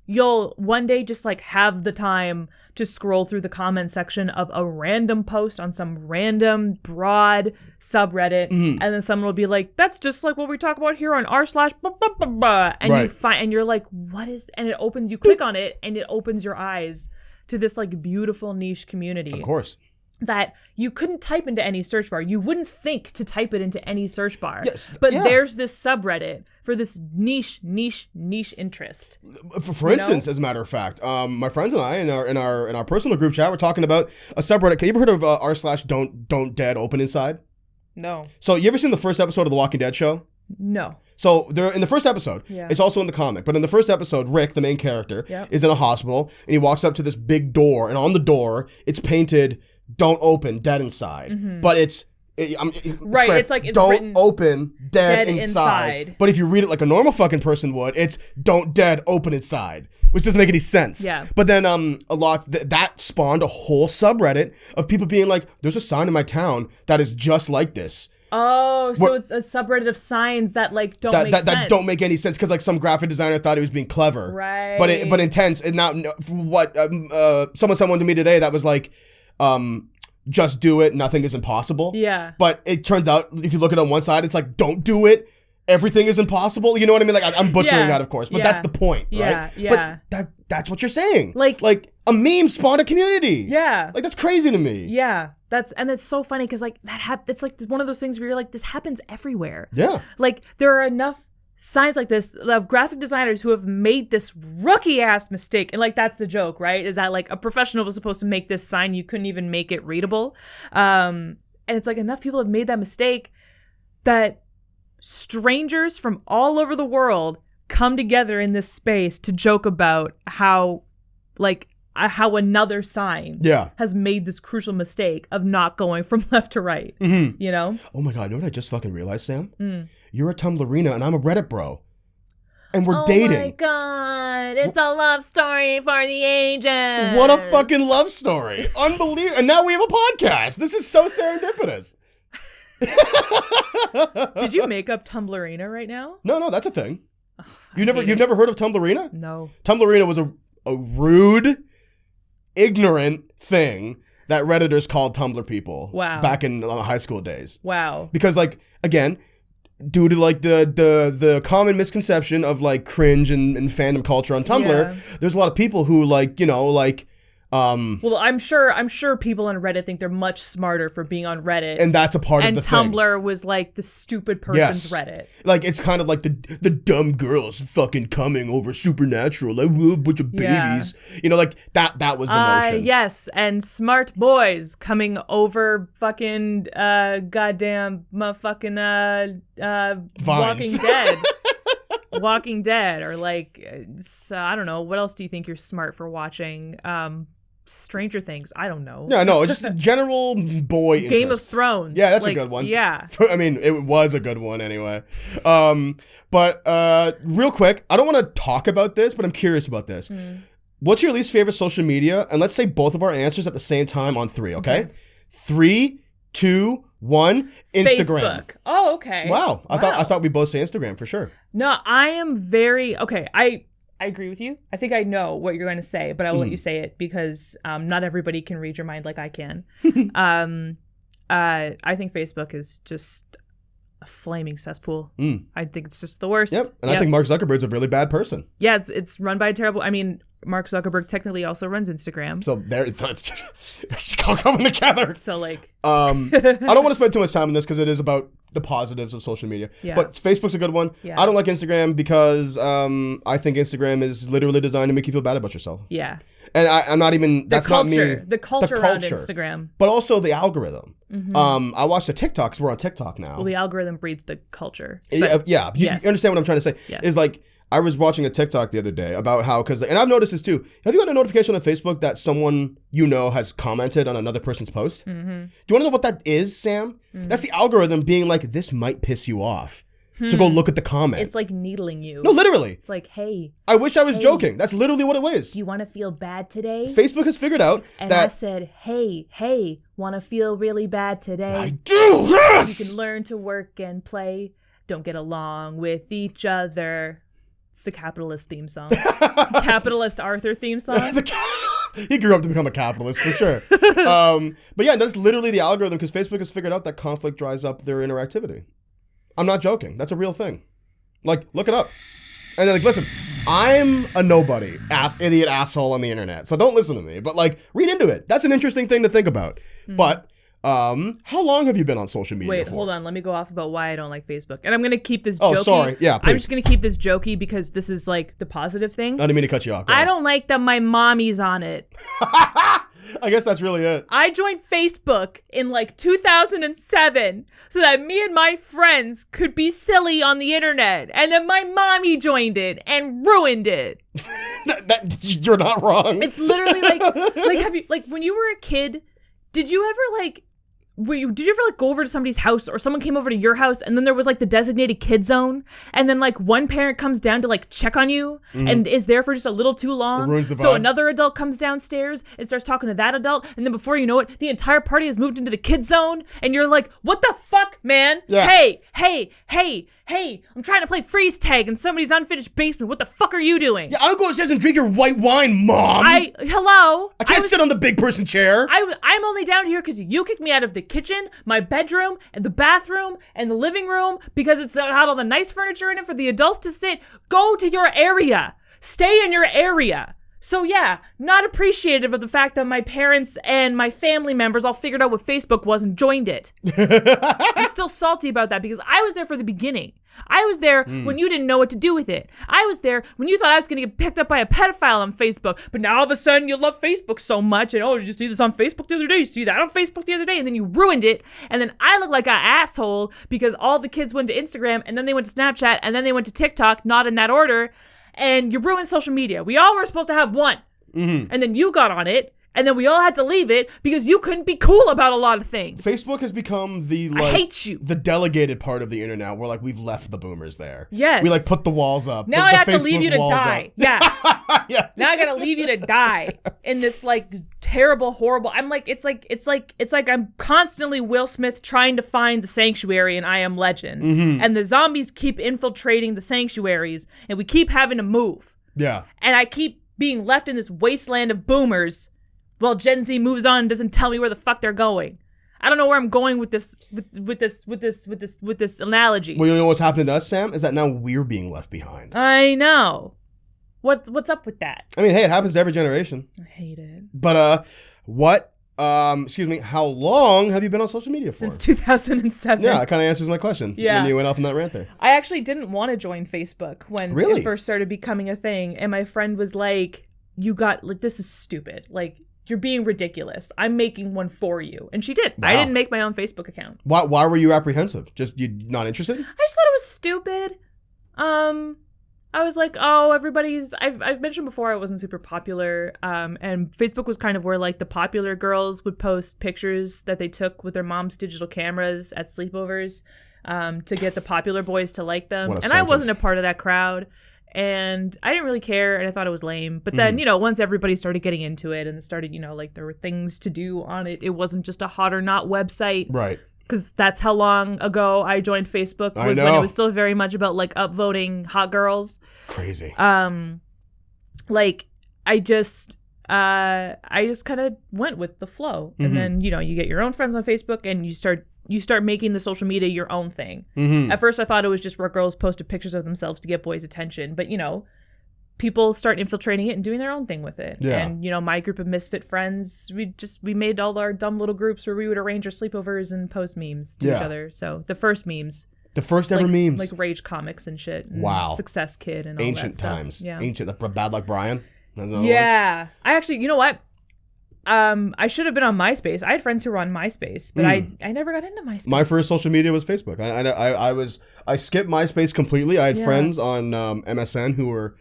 you'll one day just, like, have the time to scroll through the comment section of a random post on some random broad subreddit, and then someone will be like, that's just like what we talk about here on r/blah, and you find, and you're like, what is, and it opens, you click on it, and it opens your eyes to this, like, beautiful niche community. Of course. That you couldn't type into any search bar. You wouldn't think to type it into any search bar. Yes, but there's this subreddit for this niche interest. For instance, as a matter of fact, my friends and I in our personal group chat, we're talking about a subreddit. Have you ever heard of r/don't dead open inside? No. So you ever seen the first episode of The Walking Dead show? No. So they're in the first episode, it's also in the comic, but in the first episode, Rick, the main character, is in a hospital, and he walks up to this big door, and on the door, it's painted, "Don't open, dead inside." But it's Right, it's like it's don't written open dead inside. But if you read it like a normal fucking person would, it's don't dead open inside, which doesn't make any sense. Yeah. But then that spawned a whole subreddit of people being like, there's a sign in my town that is just like this. Oh, so it's a subreddit of signs that like don't make sense. That don't make any sense because like some graphic designer thought he was being clever. Right. But intense. And now what someone said to me today that was like, just do it. Nothing is impossible. Yeah. But it turns out if you look at it on one side, it's like, don't do it. Everything is impossible. You know what I mean? Like I'm butchering that, of course, but that's the point, right? Yeah. But that's what you're saying. Like a meme spawned a community. Yeah. Like that's crazy to me. Yeah. That's so funny because like it's like one of those things where you're like, this happens everywhere. Yeah. Like there are enough signs like this of graphic designers who have made this rookie ass mistake. And like that's the joke, right? Is that like a professional was supposed to make this sign, you couldn't even make it readable. And it's like enough people have made that mistake that strangers from all over the world come together in this space to joke about how another sign has made this crucial mistake of not going from left to right. Mm-hmm. You know? Oh my God, you know what I just fucking realized, Sam? You're a Tumblrina and I'm a Reddit bro. And we're dating. Oh my God. It's a love story for the ages. What a fucking love story. Unbelievable. And now we have a podcast. This is so serendipitous. Did you make up Tumblrina right now? No, that's a thing. You've never heard of Tumblrina? No. Tumblrina was a rude, ignorant thing that Redditors called Tumblr people. Wow. Back in high school days. Wow. Because like again, due to like the common misconception of like cringe and fandom culture on Tumblr, there's a lot of people who like, you know, like well, I'm sure people on Reddit think they're much smarter for being on Reddit. And that's a part of the thing. And Tumblr was like the stupid person's Reddit. Like it's kind of like the dumb girls fucking coming over Supernatural, like a bunch of babies. You know, like that was the notion. Yes, and smart boys coming over fucking goddamn motherfucking Walking Dead. Walking Dead, or like so, I don't know, what else do you think you're smart for watching? Stranger Things, I don't know. Yeah, no, just general boy interests. Game of Thrones. Yeah, that's like, a good one. Yeah. I mean, it was a good one anyway. But real quick, I don't want to talk about this, but I'm curious about this. What's your least favorite social media? And let's say both of our answers at the same time on 3, okay? 3, 2, 1, Instagram. Facebook. Oh, okay. Wow. I thought we both say Instagram for sure. No, I am very okay. I agree with you. I think I know what you're going to say, but I will let you say it because not everybody can read your mind like I can. I think Facebook is just a flaming cesspool. I think it's just the worst. Yep. And I think Mark Zuckerberg's a really bad person. Yeah, it's run by a terrible. I mean, Mark Zuckerberg technically also runs Instagram. So it's all coming together. So like, I don't want to spend too much time on this because it is about the positives of social media. Yeah. But Facebook's a good one. Yeah. I don't like Instagram because I think Instagram is literally designed to make you feel bad about yourself. Yeah. And I'm not even, that's not me. The culture around Instagram. But also the algorithm. I watched a TikTok because we're on TikTok now. Well, the algorithm breeds the culture. But, you understand what I'm trying to say? Yes. Is like, I was watching a TikTok the other day about how, and I've noticed this too. Have you got a notification on Facebook that someone you know has commented on another person's post? Do you want to know what that is, Sam? That's the algorithm being like, this might piss you off. So go look at the comment. It's like needling you. No, literally. It's like, hey. I wish I was joking. That's literally what it was. Do you want to feel bad today? Facebook has figured out and I said, hey, want to feel really bad today? I do, yes! You can learn to work and play. Don't get along with each other. It's the capitalist theme song. Capitalist Arthur theme song. He grew up to become a capitalist, for sure. But yeah, that's literally the algorithm because Facebook has figured out that conflict dries up their interactivity. I'm not joking. That's a real thing. Like, look it up. And like, listen, I'm a nobody, idiot asshole on the internet. So don't listen to me. But like, read into it. That's an interesting thing to think about. But how long have you been on social media? Wait, hold on. Let me go off about why I don't like Facebook. And I'm going to keep this jokey. Oh, sorry. Yeah, please. I'm just going to keep this jokey because this is like the positive thing. I didn't mean to cut you off. I don't like that my mommy's on it. I guess that's really it. I joined Facebook in like 2007 so that me and my friends could be silly on the internet. And then my mommy joined it and ruined it. You're not wrong. It's literally like have you, like when you were a kid, did you ever like did you ever like go over to somebody's house or someone came over to your house and then there was like the designated kid zone and then like one parent comes down to like check on you and is there for just a little too long, ruins the so vibe. another adult comes downstairs and starts talking to that adult, and then before you know it the entire party has moved into the kid zone and you're like, what the fuck, man? Yeah. Hey, I'm trying to play freeze tag in somebody's unfinished basement. What the fuck are you doing? Yeah, I don't go upstairs and drink your white wine, Mom. I can't sit on the big person chair. I'm only down here because you kicked me out of the kitchen, my bedroom, and the bathroom, and the living room because it's had all the nice furniture in it for the adults to sit. Go to your area. Stay in your area. So yeah, not appreciative of the fact that my parents and my family members all figured out what Facebook was and joined it. I'm still salty about that because I was there for the beginning. I was there when you didn't know what to do with it. I was there when you thought I was going to get picked up by a pedophile on Facebook. But now all of a sudden you love Facebook so much. And did you see this on Facebook the other day? You see that on Facebook the other day? And then you ruined it. And then I look like an asshole because all the kids went to Instagram and then they went to Snapchat and then they went to TikTok, not in that order. And you ruined social media. We all were supposed to have one. And then you got on it. And then we all had to leave it because you couldn't be cool about a lot of things. Facebook has become the I hate you. The delegated part of the internet where like we've left the boomers there. Yes. We like put the walls up. Now I have to leave you to die. Yeah. Yeah. Now I gotta leave you to die in this like terrible, horrible. I'm like, it's like I'm constantly Will Smith trying to find the sanctuary in I Am Legend, and the zombies keep infiltrating the sanctuaries, and we keep having to move. Yeah. And I keep being left in this wasteland of boomers. Well, Gen Z moves on and doesn't tell me where the fuck they're going. I don't know where I'm going with this analogy. Well, you know what's happening to us, Sam? Is that now we're being left behind. I know. What's up with that? I mean, hey, it happens to every generation. I hate it. But how long have you been on social media for? Since 2007. Yeah, it kind of answers my question. Yeah. When you went off on that rant there. I actually didn't want to join Facebook when it first started becoming a thing, and my friend was like, this is stupid. Like, you're being ridiculous. I'm making one for you. And she did. Wow. I didn't make my own Facebook account. Why were you apprehensive? Just you not interested? I just thought it was stupid. I was like, I've mentioned before I wasn't super popular. And Facebook was kind of where like the popular girls would post pictures that they took with their mom's digital cameras at sleepovers to get the popular boys to like them. And I wasn't a part of that crowd. And I didn't really care, and I thought it was lame. But then, once everybody started getting into it and started, like there were things to do on it, it wasn't just a hot or not website. Right. Because that's how long ago I joined Facebook, was when it was still very much about like upvoting hot girls. Crazy. I just kind of went with the flow. And then, you get your own friends on Facebook and you start making the social media your own thing. At first, I thought it was just where girls posted pictures of themselves to get boys' attention. But, people start infiltrating it and doing their own thing with it. Yeah. And, my group of misfit friends, we made all our dumb little groups where we would arrange our sleepovers and post memes to each other. So the first memes. The first ever memes. Like Rage Comics and shit. And wow. Success Kid and all Ancient that stuff. times. Yeah. Ancient. Bad Luck Brian. Yeah. I actually, you know what? I should have been on MySpace. I had friends who were on MySpace, but I never got into MySpace. My first social media was Facebook. I skipped MySpace completely. I had friends on MSN who were,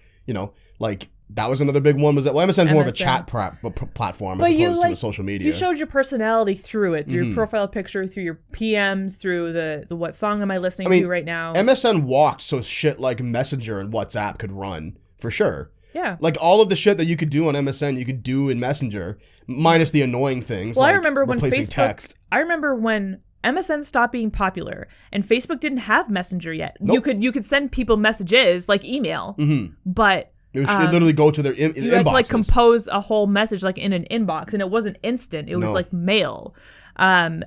that was another big one. MSN's more of a chat platform as opposed to a social media. You showed your personality through it, through your profile picture, through your PMs, through the what song am I listening to right now. MSN walked so shit like Messenger and WhatsApp could run, for sure. Yeah. Like all of the shit that you could do on MSN, you could do in Messenger, minus the annoying things. Well, like I remember when text. I remember when MSN stopped being popular and Facebook didn't have Messenger yet. Nope. You could send people messages like email, but it literally go to their inboxes. You had to like compose a whole message like in an inbox, and it wasn't instant. It was like mail. And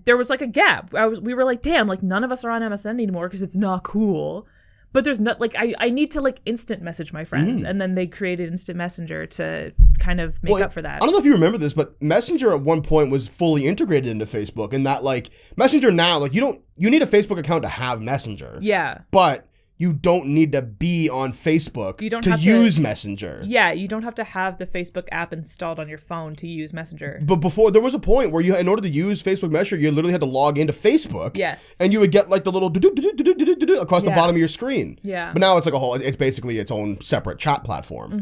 there was like a gap. We were like, damn, like none of us are on MSN anymore because it's not cool. But there's not like I need to like instant message my friends, and then they created Instant Messenger to kind of make up for that. I don't know if you remember this, but Messenger at one point was fully integrated into Facebook, and that like Messenger now, like you need a Facebook account to have Messenger. Yeah. But you don't need to be on Facebook to use Messenger. Yeah, you don't have to have the Facebook app installed on your phone to use Messenger. But before, there was a point where in order to use Facebook Messenger, you literally had to log into Facebook. Yes. And you would get like the little across the bottom of your screen. Yeah. But now it's like it's basically its own separate chat platform.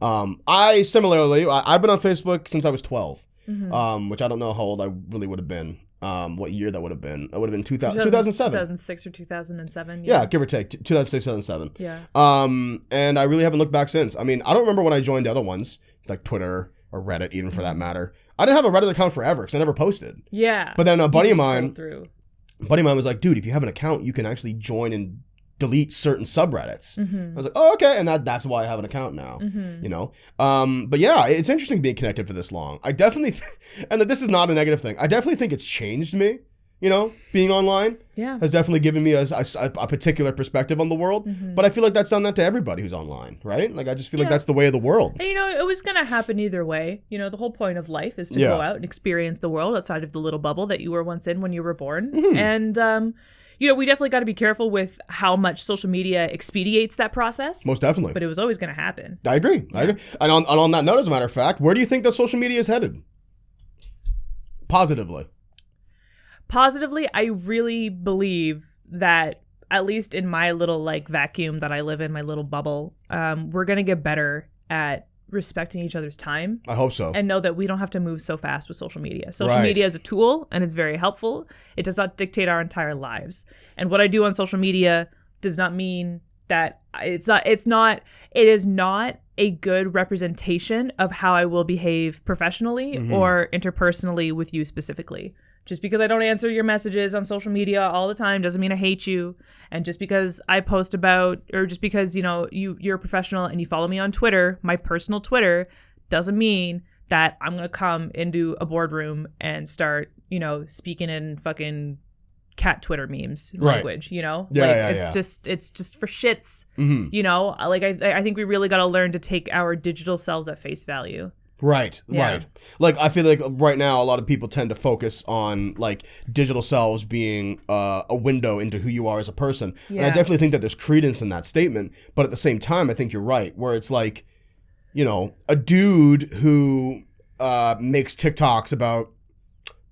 I've been on Facebook since I was 12, which I don't know how old I really would have been. what year that would have been. It would have been 2007. 2006 or 2007. Yeah, give or take. 2006, 2007. Yeah. And I really haven't looked back since. I mean, I don't remember when I joined the other ones, like Twitter or Reddit, even for that matter. I didn't have a Reddit account forever because I never posted. Yeah. But then a buddy of mine was like, dude, if you have an account, you can actually join and delete certain subreddits. I was like, oh, okay. And that's why I have an account now, you know? But yeah, it's interesting being connected for this long. I definitely, and this is not a negative thing, I definitely think it's changed me, you know, being online. Yeah. Has definitely given me a particular perspective on the world. But I feel like that's done that to everybody who's online, right? Like, I just feel like that's the way of the world. And, you know, it was going to happen either way. You know, the whole point of life is to go out and experience the world outside of the little bubble that you were once in when you were born. And, you know, we definitely got to be careful with how much social media expedites that process. Most definitely. But it was always going to happen. I agree. I agree. And on that note, as a matter of fact, where do you think that social media is headed? Positively. Positively, I really believe that, at least in my little like vacuum that I live in, my little bubble, we're going to get better at respecting each other's time. I hope so. And know that we don't have to move so fast with social media. Social media is a tool and it's very helpful. It does not dictate our entire lives. And what I do on social media does not mean that it is not a good representation of how I will behave professionally or interpersonally with you specifically. Just because I don't answer your messages on social media all the time doesn't mean I hate you. And just because I post about, or just because, you know, you're a professional and you follow me on Twitter, my personal Twitter, doesn't mean that I'm going to come into a boardroom and start, you know, speaking in fucking cat Twitter memes language, you know? It's just for shits, you know? Like, I think we really got to learn to take our digital selves at face value. Right. Like, I feel like right now a lot of people tend to focus on like digital selves being a window into who you are as a person. Yeah. And I definitely think that there's credence in that statement. But at the same time, I think you're right, where it's like, you know, a dude who makes TikToks about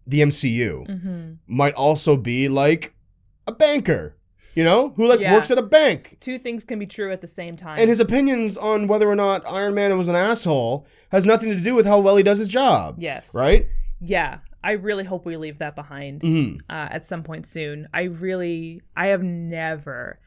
the MCU might also be like a banker. You know, who like works at a bank. Two things can be true at the same time. And his opinions on whether or not Iron Man was an asshole has nothing to do with how well he does his job. Yes. Right? Yeah. I really hope we leave that behind at some point soon. I have never,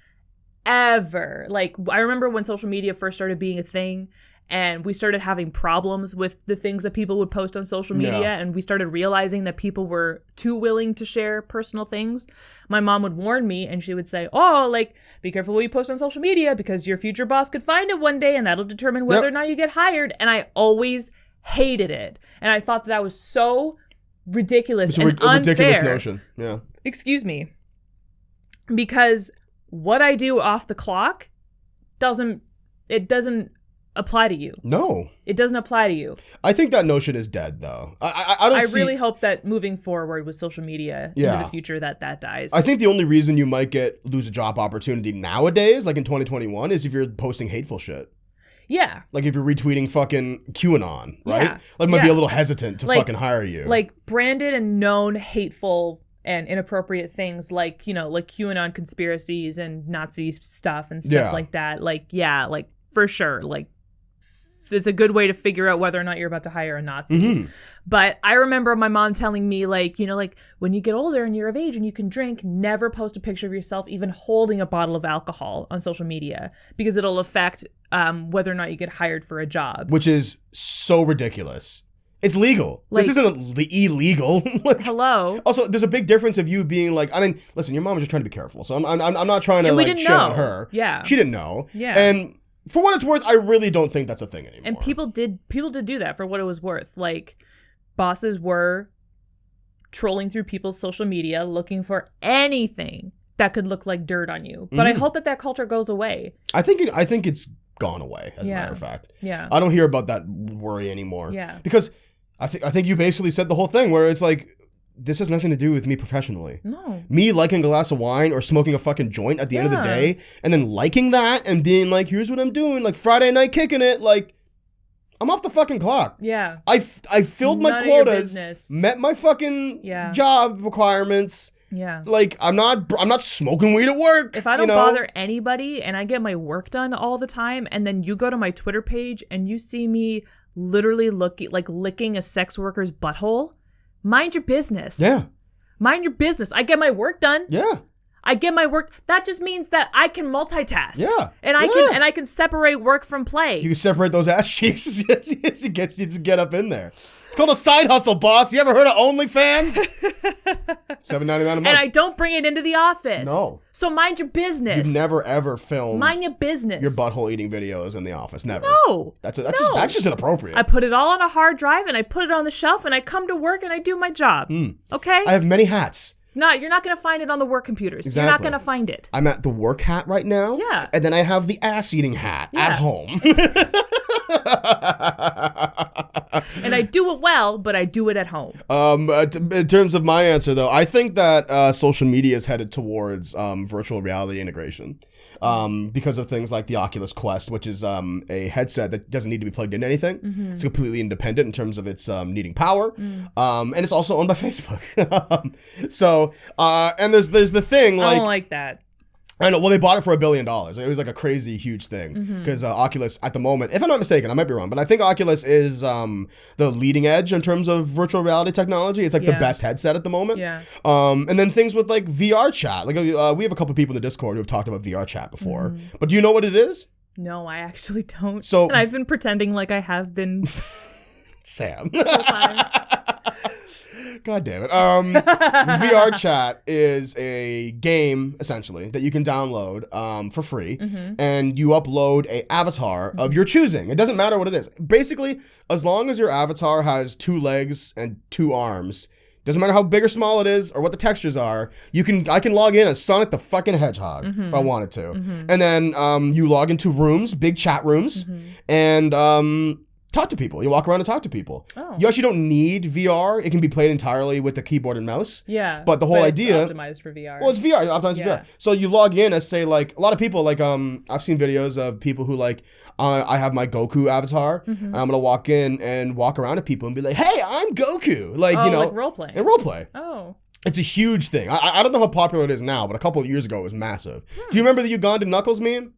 ever, like, I remember when social media first started being a thing and we started having problems with the things that people would post on social media and we started realizing that people were too willing to share personal things. My mom would warn me and she would say, oh, like, be careful what you post on social media because your future boss could find it one day and that'll determine whether or not you get hired. And I always hated it. And I thought that was so ridiculous and unfair. Ridiculous notion. Yeah. Excuse me. Because what I do off the clock doesn't apply to you. No. It doesn't apply to you. I think that notion is dead, though. I really hope that moving forward with social media into the future that dies. I think the only reason you might lose a job opportunity nowadays, like in 2021, is if you're posting hateful shit. Yeah. Like if you're retweeting fucking QAnon, right? Yeah. Like might be a little hesitant to fucking hire you. Like branded and known hateful and inappropriate things like, you know, like QAnon conspiracies and Nazi stuff and stuff like that. Like, yeah, like for sure. Like, it's a good way to figure out whether or not you're about to hire a Nazi. But I remember my mom telling me, like, you know, like when you get older and you're of age and you can drink, never post a picture of yourself even holding a bottle of alcohol on social media because it'll affect whether or not you get hired for a job. Which is so ridiculous. It's legal. Like, this isn't illegal. Like, hello. Also, there's a big difference of you being like, I mean, listen, your mom was just trying to be careful. So I'm not trying to like shit on her. Yeah. She didn't know. Yeah. And for what it's worth, I really don't think that's a thing anymore. And people did do that for what it was worth. Like, bosses were trolling through people's social media looking for anything that could look like dirt on you. But I hope that culture goes away. I think it's gone away, as a matter of fact. Yeah. I don't hear about that worry anymore. Yeah. Because I think you basically said the whole thing where it's like, this has nothing to do with me professionally. No. Me liking a glass of wine or smoking a fucking joint at the end of the day and then liking that and being like, here's what I'm doing, like Friday night kicking it, like, I'm off the fucking clock. Yeah. I filled my quotas, met my fucking job requirements. Yeah. Like, I'm not smoking weed at work. If I don't bother anybody and I get my work done all the time and then you go to my Twitter page and you see me literally licking a sex worker's butthole, mind your business. Yeah. Mind your business. I get my work done. Yeah. I get my work. That just means that I can multitask. Yeah. And I can separate work from play. You can separate those ass cheeks to get up in there. It's called a side hustle, boss. You ever heard of OnlyFans? $7.99 a month. And I don't bring it into the office. No. So mind your business. You've never ever filmed mind your business. your butthole eating videos in the office. Never. No. That's just inappropriate. I put it all on a hard drive and I put it on the shelf and I come to work and I do my job. Okay? I have many hats. You're not going to find it on the work computers. Exactly. You're not going to find it. I'm at the work hat right now. Yeah. And then I have the ass eating hat at home. And I do it well, but I do it at home. In terms of my answer, though, I think that social media is headed towards virtual reality integration because of things like the Oculus Quest, which is a headset that doesn't need to be plugged into anything. Mm-hmm. It's completely independent in terms of its needing power, and it's also owned by Facebook. And there's the thing like I don't like that. I know. Well, they bought it for $1 billion. It was like a crazy, huge thing because Oculus, at the moment, if I'm not mistaken, I might be wrong, but I think Oculus is the leading edge in terms of virtual reality technology. It's like the best headset at the moment. Yeah. And then things with like VR chat. Like we have a couple people in the Discord who have talked about VR chat before. But do you know what it is? No, I actually don't. So, and I've been pretending like I have been. Sam. This whole time. God damn it. VR Chat is a game, essentially, that you can download for free, and you upload a avatar of your choosing. It doesn't matter what it is. Basically, as long as your avatar has 2 legs and 2 arms, doesn't matter how big or small it is or what the textures are, I can log in as Sonic the fucking Hedgehog if I wanted to. And then you log into rooms, big chat rooms, and talk to people. You walk around and talk to people. Oh. You actually don't need VR. It can be played entirely with the keyboard and mouse. Yeah. But the whole idea... It's optimized for VR. Well, it's VR. Optimized for VR. So you log in as, say, like, a lot of people, like, I've seen videos of people who, like, I have my Goku avatar, and I'm going to walk in and walk around to people and be like, hey, I'm Goku. Like, you know. Like role-play. And role-play. Oh. It's a huge thing. I don't know how popular it is now, but a couple of years ago it was massive. Do you remember the Ugandan Knuckles meme?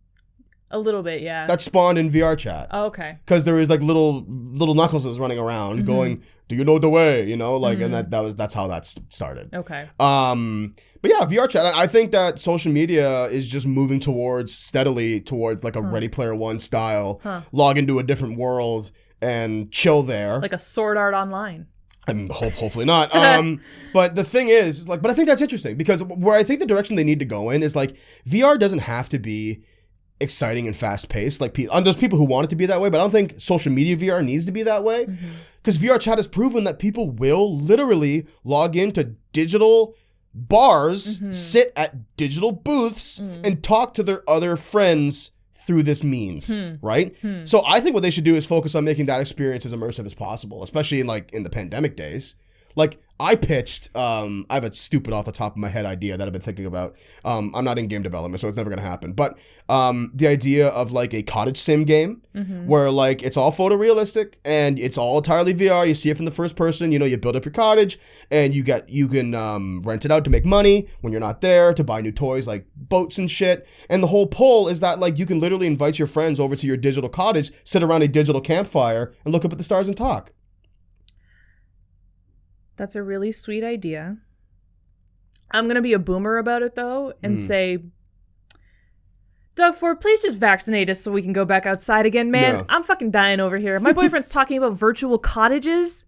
A little bit, yeah. That spawned in VR chat. Oh, okay. Because there was like little Knuckleses running around going, do you know the way? You know, like, and that's how that started. Okay. But yeah, VR chat. I think that social media is just moving steadily towards like a Ready Player One style. Log into a different world and chill there. Like a Sword Art Online. And hopefully not. But the thing is like, but I think that's interesting because where I think the direction they need to go in is like VR doesn't have to be exciting and fast paced. Like there's people who want it to be that way, but I don't think social media VR needs to be that way because VR chat has proven that people will literally log into digital bars, sit at digital booths, and talk to their other friends through this means, right? So I think what they should do is focus on making that experience as immersive as possible, especially in the pandemic days. Like I pitched, I have a stupid off the top of my head idea that I've been thinking about. I'm not in game development, so it's never going to happen. But the idea of like a cottage sim game where like it's all photorealistic and it's all entirely VR. You see it from the first person, you know, you build up your cottage and you can rent it out to make money when you're not there, to buy new toys like boats and shit. And the whole pull is that like you can literally invite your friends over to your digital cottage, sit around a digital campfire and look up at the stars and talk. That's a really sweet idea. I'm going to be a boomer about it, though, and say, Doug Ford, please just vaccinate us so we can go back outside again, man. No. I'm fucking dying over here. My boyfriend's talking about virtual cottages.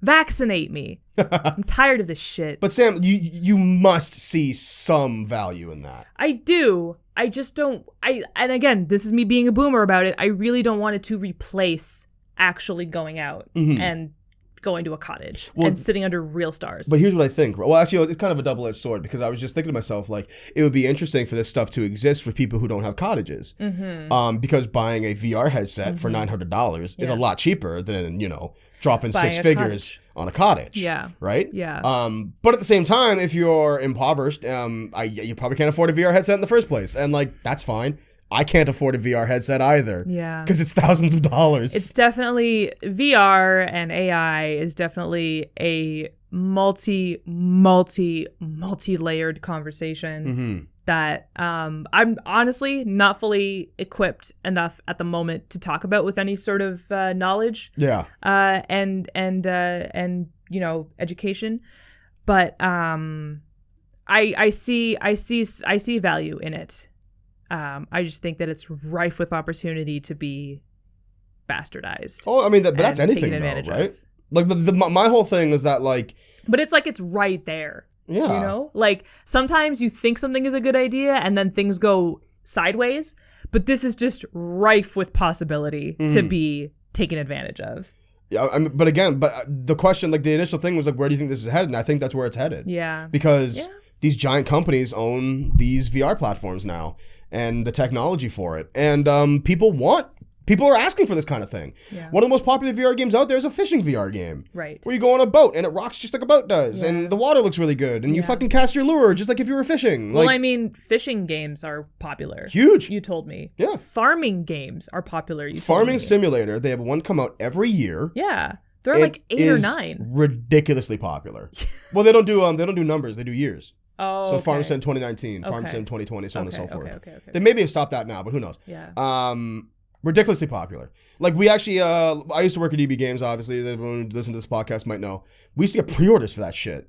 Vaccinate me. I'm tired of this shit. But Sam, you must see some value in that. I do. I just don't. And again, this is me being a boomer about it. I really don't want it to replace actually going out and going to a cottage and sitting under real stars. But here's what I think. Well, actually, it's kind of a double-edged sword because I was just thinking to myself, like, it would be interesting for this stuff to exist for people who don't have cottages. Because buying a VR headset for $900 is a lot cheaper than, you know, dropping buying 6 figures on a cottage. Yeah. Right? Yeah. But at the same time, if you're impoverished, you probably can't afford a VR headset in the first place. And, like, that's fine. I can't afford a VR headset either. Yeah. Because it's thousands of dollars. It's definitely, VR and AI is definitely a multi-layered conversation that I'm honestly not fully equipped enough at the moment to talk about with any sort of knowledge. Yeah. And you know, education. But I see value in it. I just think that it's rife with opportunity to be bastardized. Oh, I mean, but that's anything, though, right? Like, my whole thing is that, like... But it's like it's right there. Yeah. You know? Like, sometimes you think something is a good idea, and then things go sideways. But this is just rife with possibility to be taken advantage of. Yeah, I mean, but the question, like, the initial thing was, like, where do you think this is headed? And I think that's where it's headed. Yeah. Because these giant companies own these VR platforms now and the technology for it. And people are asking for this kind of thing. Yeah. One of the most popular VR games out there is a fishing VR game. Right. Where you go on a boat and it rocks just like a boat does. Yeah. And the water looks really good. And you fucking cast your lure just like if you were fishing. Well, I mean, fishing games are popular. Huge. You told me. Yeah. Farming games are popular. Farming Simulator, they have one come out every year. Yeah. They're like 8 or 9. Ridiculously popular. Well, they don't do numbers, they do years. Oh, so Farm Sim 2019, Farm Sim 2020, so on and so forth. Okay. They maybe have stopped that now, but who knows? Yeah. Ridiculously popular. Like, we actually, I used to work at EB Games, obviously. Everyone who listens to this podcast might know. We used to get pre-orders for that shit.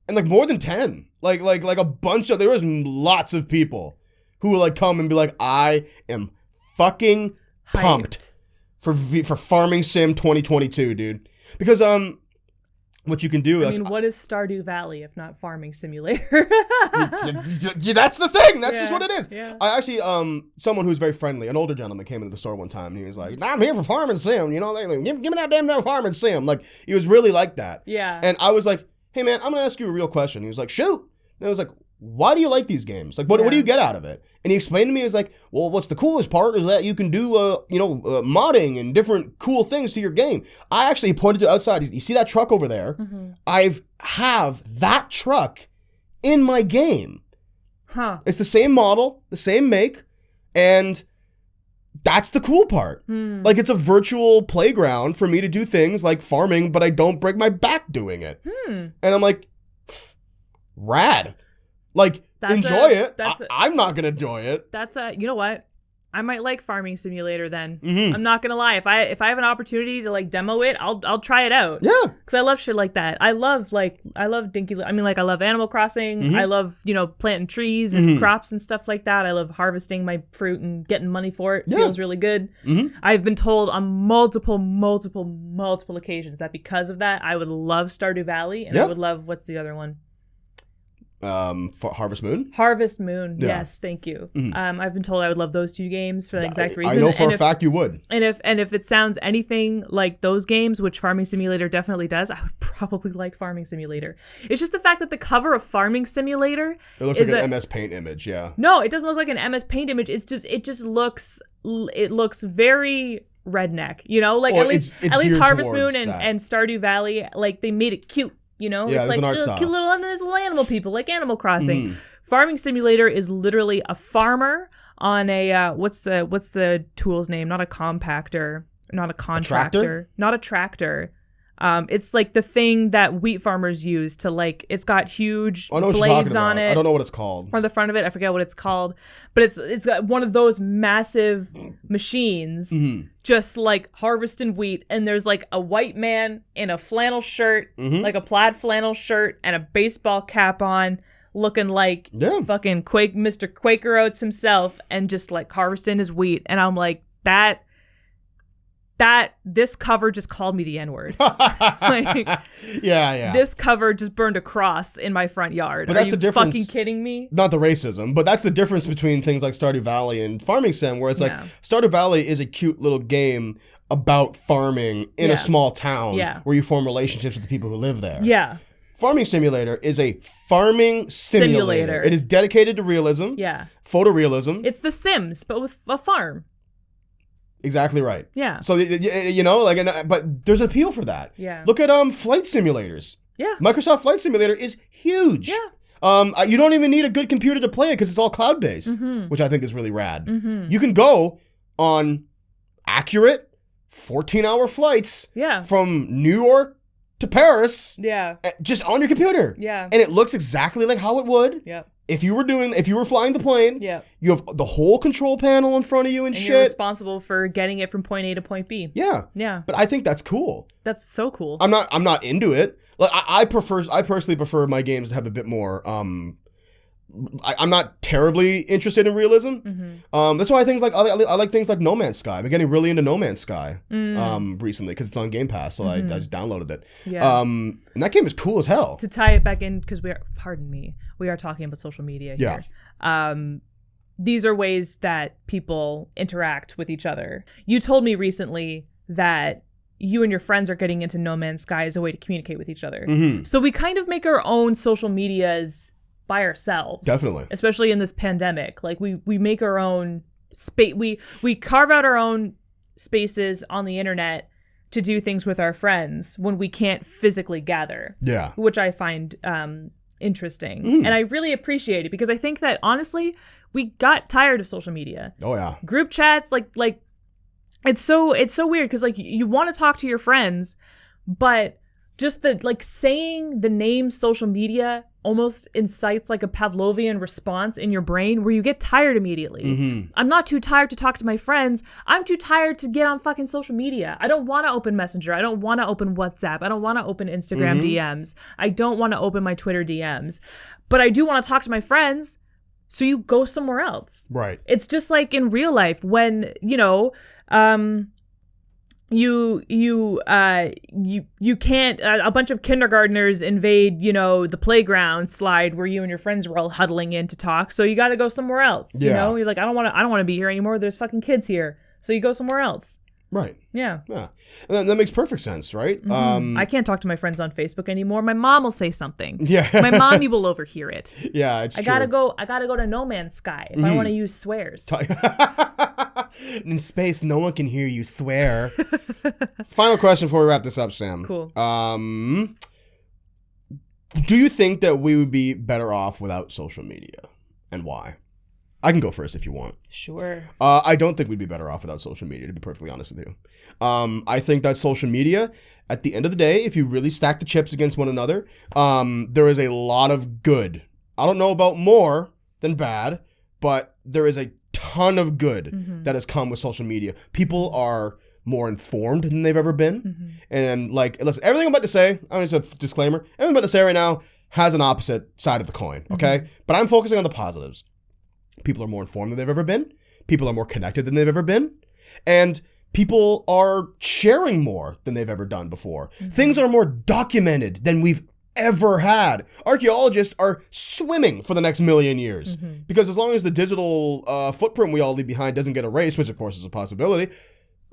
And, like, more than 10. Like a bunch of, there was lots of people who would, like, come and be like, I am fucking pumped for Farming Sim 2022, dude. Because, what you can do is... I mean, what is Stardew Valley if not Farming Simulator? That's the thing. That's just what it is. Yeah. I actually, someone who's very friendly, an older gentleman, came into the store one time and he was like, I'm here for Farming Sim. You know, like, give me that damn Farming Sim. Like, he was really like that. Yeah. And I was like, hey, man, I'm going to ask you a real question. He was like, shoot. And I was like, why do you like these games? Like, what do you get out of it? And he explained to me, is like, well, what's the coolest part is that you can do, modding and different cool things to your game. I actually pointed to outside. You see that truck over there? Mm-hmm. I have that truck in my game. Huh. It's the same model, the same make, and that's the cool part. Like, it's a virtual playground for me to do things like farming, but I don't break my back doing it. And I'm like, rad. Like, enjoy it. I'm not going to enjoy it. You know what? I might like Farming Simulator then. Mm-hmm. I'm not going to lie. If I have an opportunity to, like, demo it, I'll try it out. Yeah. Because I love shit like that. I love dinky, I mean, like, I love Animal Crossing. Mm-hmm. I love, planting trees and crops and stuff like that. I love harvesting my fruit and getting money for it. It feels really good. Mm-hmm. I've been told on multiple occasions that because of that, I would love Stardew Valley and I would love, what's the other one? Harvest Moon? Harvest Moon, yes, thank you. Mm-hmm. I've been told I would love those two games for the exact reason. I know for a fact you would. And if it sounds anything like those games, which Farming Simulator definitely does, I would probably like Farming Simulator. It's just the fact that the cover of Farming Simulator it looks like an MS Paint image, yeah. No, it doesn't look like an MS Paint image. It just looks very redneck, like at least Harvest Moon and Stardew Valley, like they made it cute. It's like cute little, and there's little animal people, like Animal Crossing. Farming Simulator is literally a farmer on a, what's the tool's name? Not a compactor, not a contractor, not a tractor. It's like the thing that wheat farmers use to, like, it's got huge blades on it. I don't know what it's called. On the front of it, I forget what it's called. But it's got one of those massive machines just, like, harvesting wheat. And there's, like, a white man in a flannel shirt, like a plaid flannel shirt and a baseball cap on, looking like fucking Mr. Quaker Oats himself, and just, like, harvesting his wheat. And I'm like, this cover just called me the N-word. Yeah. This cover just burned a cross in my front yard. But that's the difference. Fucking kidding me? Not the racism, but that's the difference between things like Stardew Valley and Farming Sim, where it's like Stardew Valley is a cute little game about farming in a small town where you form relationships with the people who live there. Yeah. Farming Simulator is a farming simulator. It is dedicated to realism. Yeah. Photorealism. It's The Sims, but with a farm. Exactly right. Yeah. So, but there's an appeal for that. Yeah. Look at flight simulators. Yeah. Microsoft Flight Simulator is huge. Yeah. You don't even need a good computer to play it because it's all cloud-based, which I think is really rad. You can go on accurate 14-hour flights from New York to Paris just on your computer. Yeah. And it looks exactly like how it would. Yeah. If you were flying the plane, you have the whole control panel in front of you and shit. You're responsible for getting it from point A to point B. Yeah. Yeah. But I think that's cool. That's so cool. I'm not into it. Like I personally prefer my games to have a bit more. I'm not terribly interested in realism. That's why I like things like No Man's Sky. I'm getting really into No Man's Sky recently because it's on Game Pass, so I just downloaded it. Yeah. And that game is cool as hell. To tie it back in, because we are talking about social media here. Yeah. These are ways that people interact with each other. You told me recently that you and your friends are getting into No Man's Sky as a way to communicate with each other. So we kind of make our own social medias by ourselves. Definitely. Especially in this pandemic. Like we make our own space. We carve out our own spaces on the internet to do things with our friends when we can't physically gather. Yeah. Which I find interesting. And I really appreciate it because I think that honestly, we got tired of social media. Oh yeah. Group chats, like it's so weird because like you want to talk to your friends, but just saying the name social media almost incites like a Pavlovian response in your brain where you get tired immediately. I'm not too tired to talk to my friends. I'm too tired to get on fucking social media. I don't want to open Messenger. I don't want to open WhatsApp. I don't want to open Instagram DMs. I don't want to open my Twitter DMs. But I do want to talk to my friends. So you go somewhere else. Right. It's just like in real life when, you can't, a bunch of kindergartners invade, the playground slide where you and your friends were all huddling in to talk. So you got to go somewhere else. Yeah. You're like, I don't want to be here anymore. There's fucking kids here. So you go somewhere else. Right. Yeah. Yeah. And that makes perfect sense, right? I can't talk to my friends on Facebook anymore. My mom will say something. Yeah. My mommy will overhear it. Yeah, it's true. I gotta go to No Man's Sky if I want to use swears. In space, no one can hear you swear. Final question before we wrap this up, Sam. Cool. Do you think that we would be better off without social media? And why? I can go first if you want. Sure. I don't think we'd be better off without social media, to be perfectly honest with you. I think that social media, at the end of the day, if you really stack the chips against one another, there is a lot of good. I don't know about more than bad, but there is a ton of good that has come with social media. People are more informed than they've ever been. And listen, everything I'm about to say, I'm just a disclaimer, everything I'm about to say right now has an opposite side of the coin, okay? But I'm focusing on the positives. People are more informed than they've ever been. People are more connected than they've ever been. And people are sharing more than they've ever done before. Things are more documented than we've ever had. Archaeologists are swimming for the next million years. Because as long as the digital footprint we all leave behind doesn't get erased, which of course is a possibility,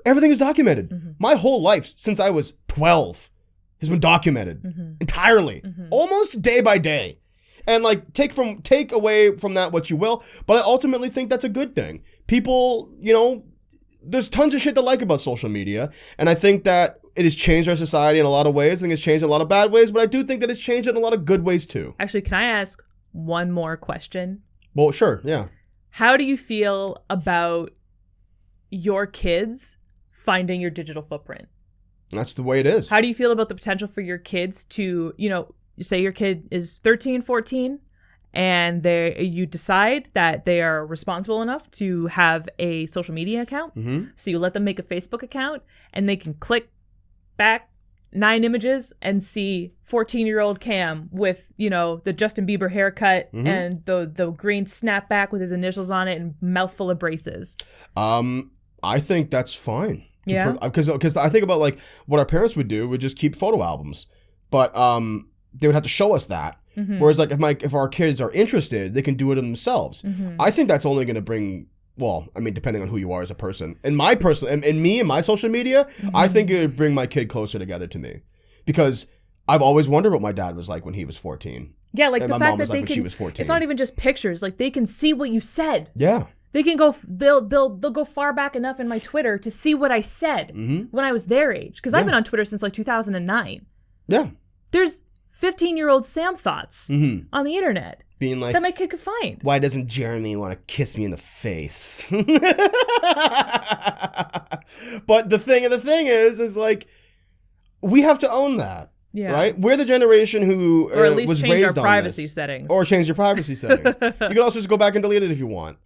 everything is documented. My whole life since I was 12 has been documented entirely, almost day by day. And take away from that what you will, but I ultimately think that's a good thing. People, there's tons of shit to like about social media, and I think that it has changed our society in a lot of ways. I think it's changed in a lot of bad ways, but I do think that it's changed in a lot of good ways too. Actually, can I ask one more question? Well, sure, yeah. How do you feel about your kids finding your digital footprint? That's the way it is. How do you feel about the potential for your kids to, you say your kid is 13, 14, and you decide that they are responsible enough to have a social media account. So you let them make a Facebook account, and they can click back 9 images and see 14-year-old Cam with, the Justin Bieber haircut and the green snapback with his initials on it and mouthful of braces. I think that's fine. Yeah. Because I think about what our parents would do would just keep photo albums, but they would have to show us that. Whereas if our kids are interested, they can do it themselves. I think that's only going to bring, depending on who you are as a person. And my social media, I think it would bring my kid closer together to me. Because I've always wondered what my dad was like when he was 14. Yeah, and the fact that they can, she was 14. It's not even just pictures. They can see what you said. Yeah. They can go, they'll go far back enough in my Twitter to see what I said when I was their age. Because I've been on Twitter since 2009. Yeah. There's 15-year-old Sam thoughts on the internet. Being like, that my kid could find. Why doesn't Jeremy want to kiss me in the face? But the thing is we have to own that. Yeah. Right? We're the generation who or at least was change raised our privacy settings. Or change your privacy settings. You can also just go back and delete it if you want.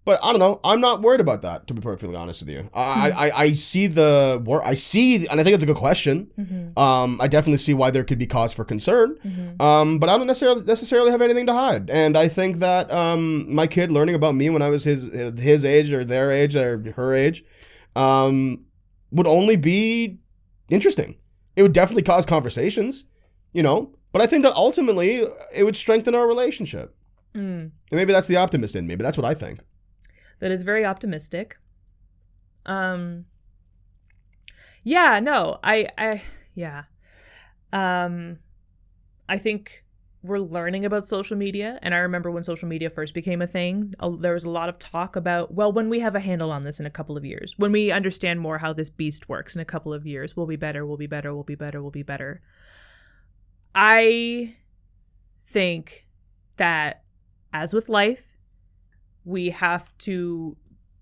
But I don't know. I'm not worried about that, to be perfectly honest with you. I see the work. I see, and I think it's a good question. I definitely see why there could be cause for concern. But I don't necessarily have anything to hide. And I think that my kid learning about me when I was his age or their age or her age would only be interesting. It would definitely cause conversations, But I think that ultimately it would strengthen our relationship. And maybe that's the optimist in me, but that's what I think. That is very optimistic. I think we're learning about social media. And I remember when social media first became a thing, there was a lot of talk about, well, when we have a handle on this in a couple of years, when we understand more how this beast works in a couple of years, we'll be better, we'll be better, we'll be better, we'll be better. I think that, as with life, we have to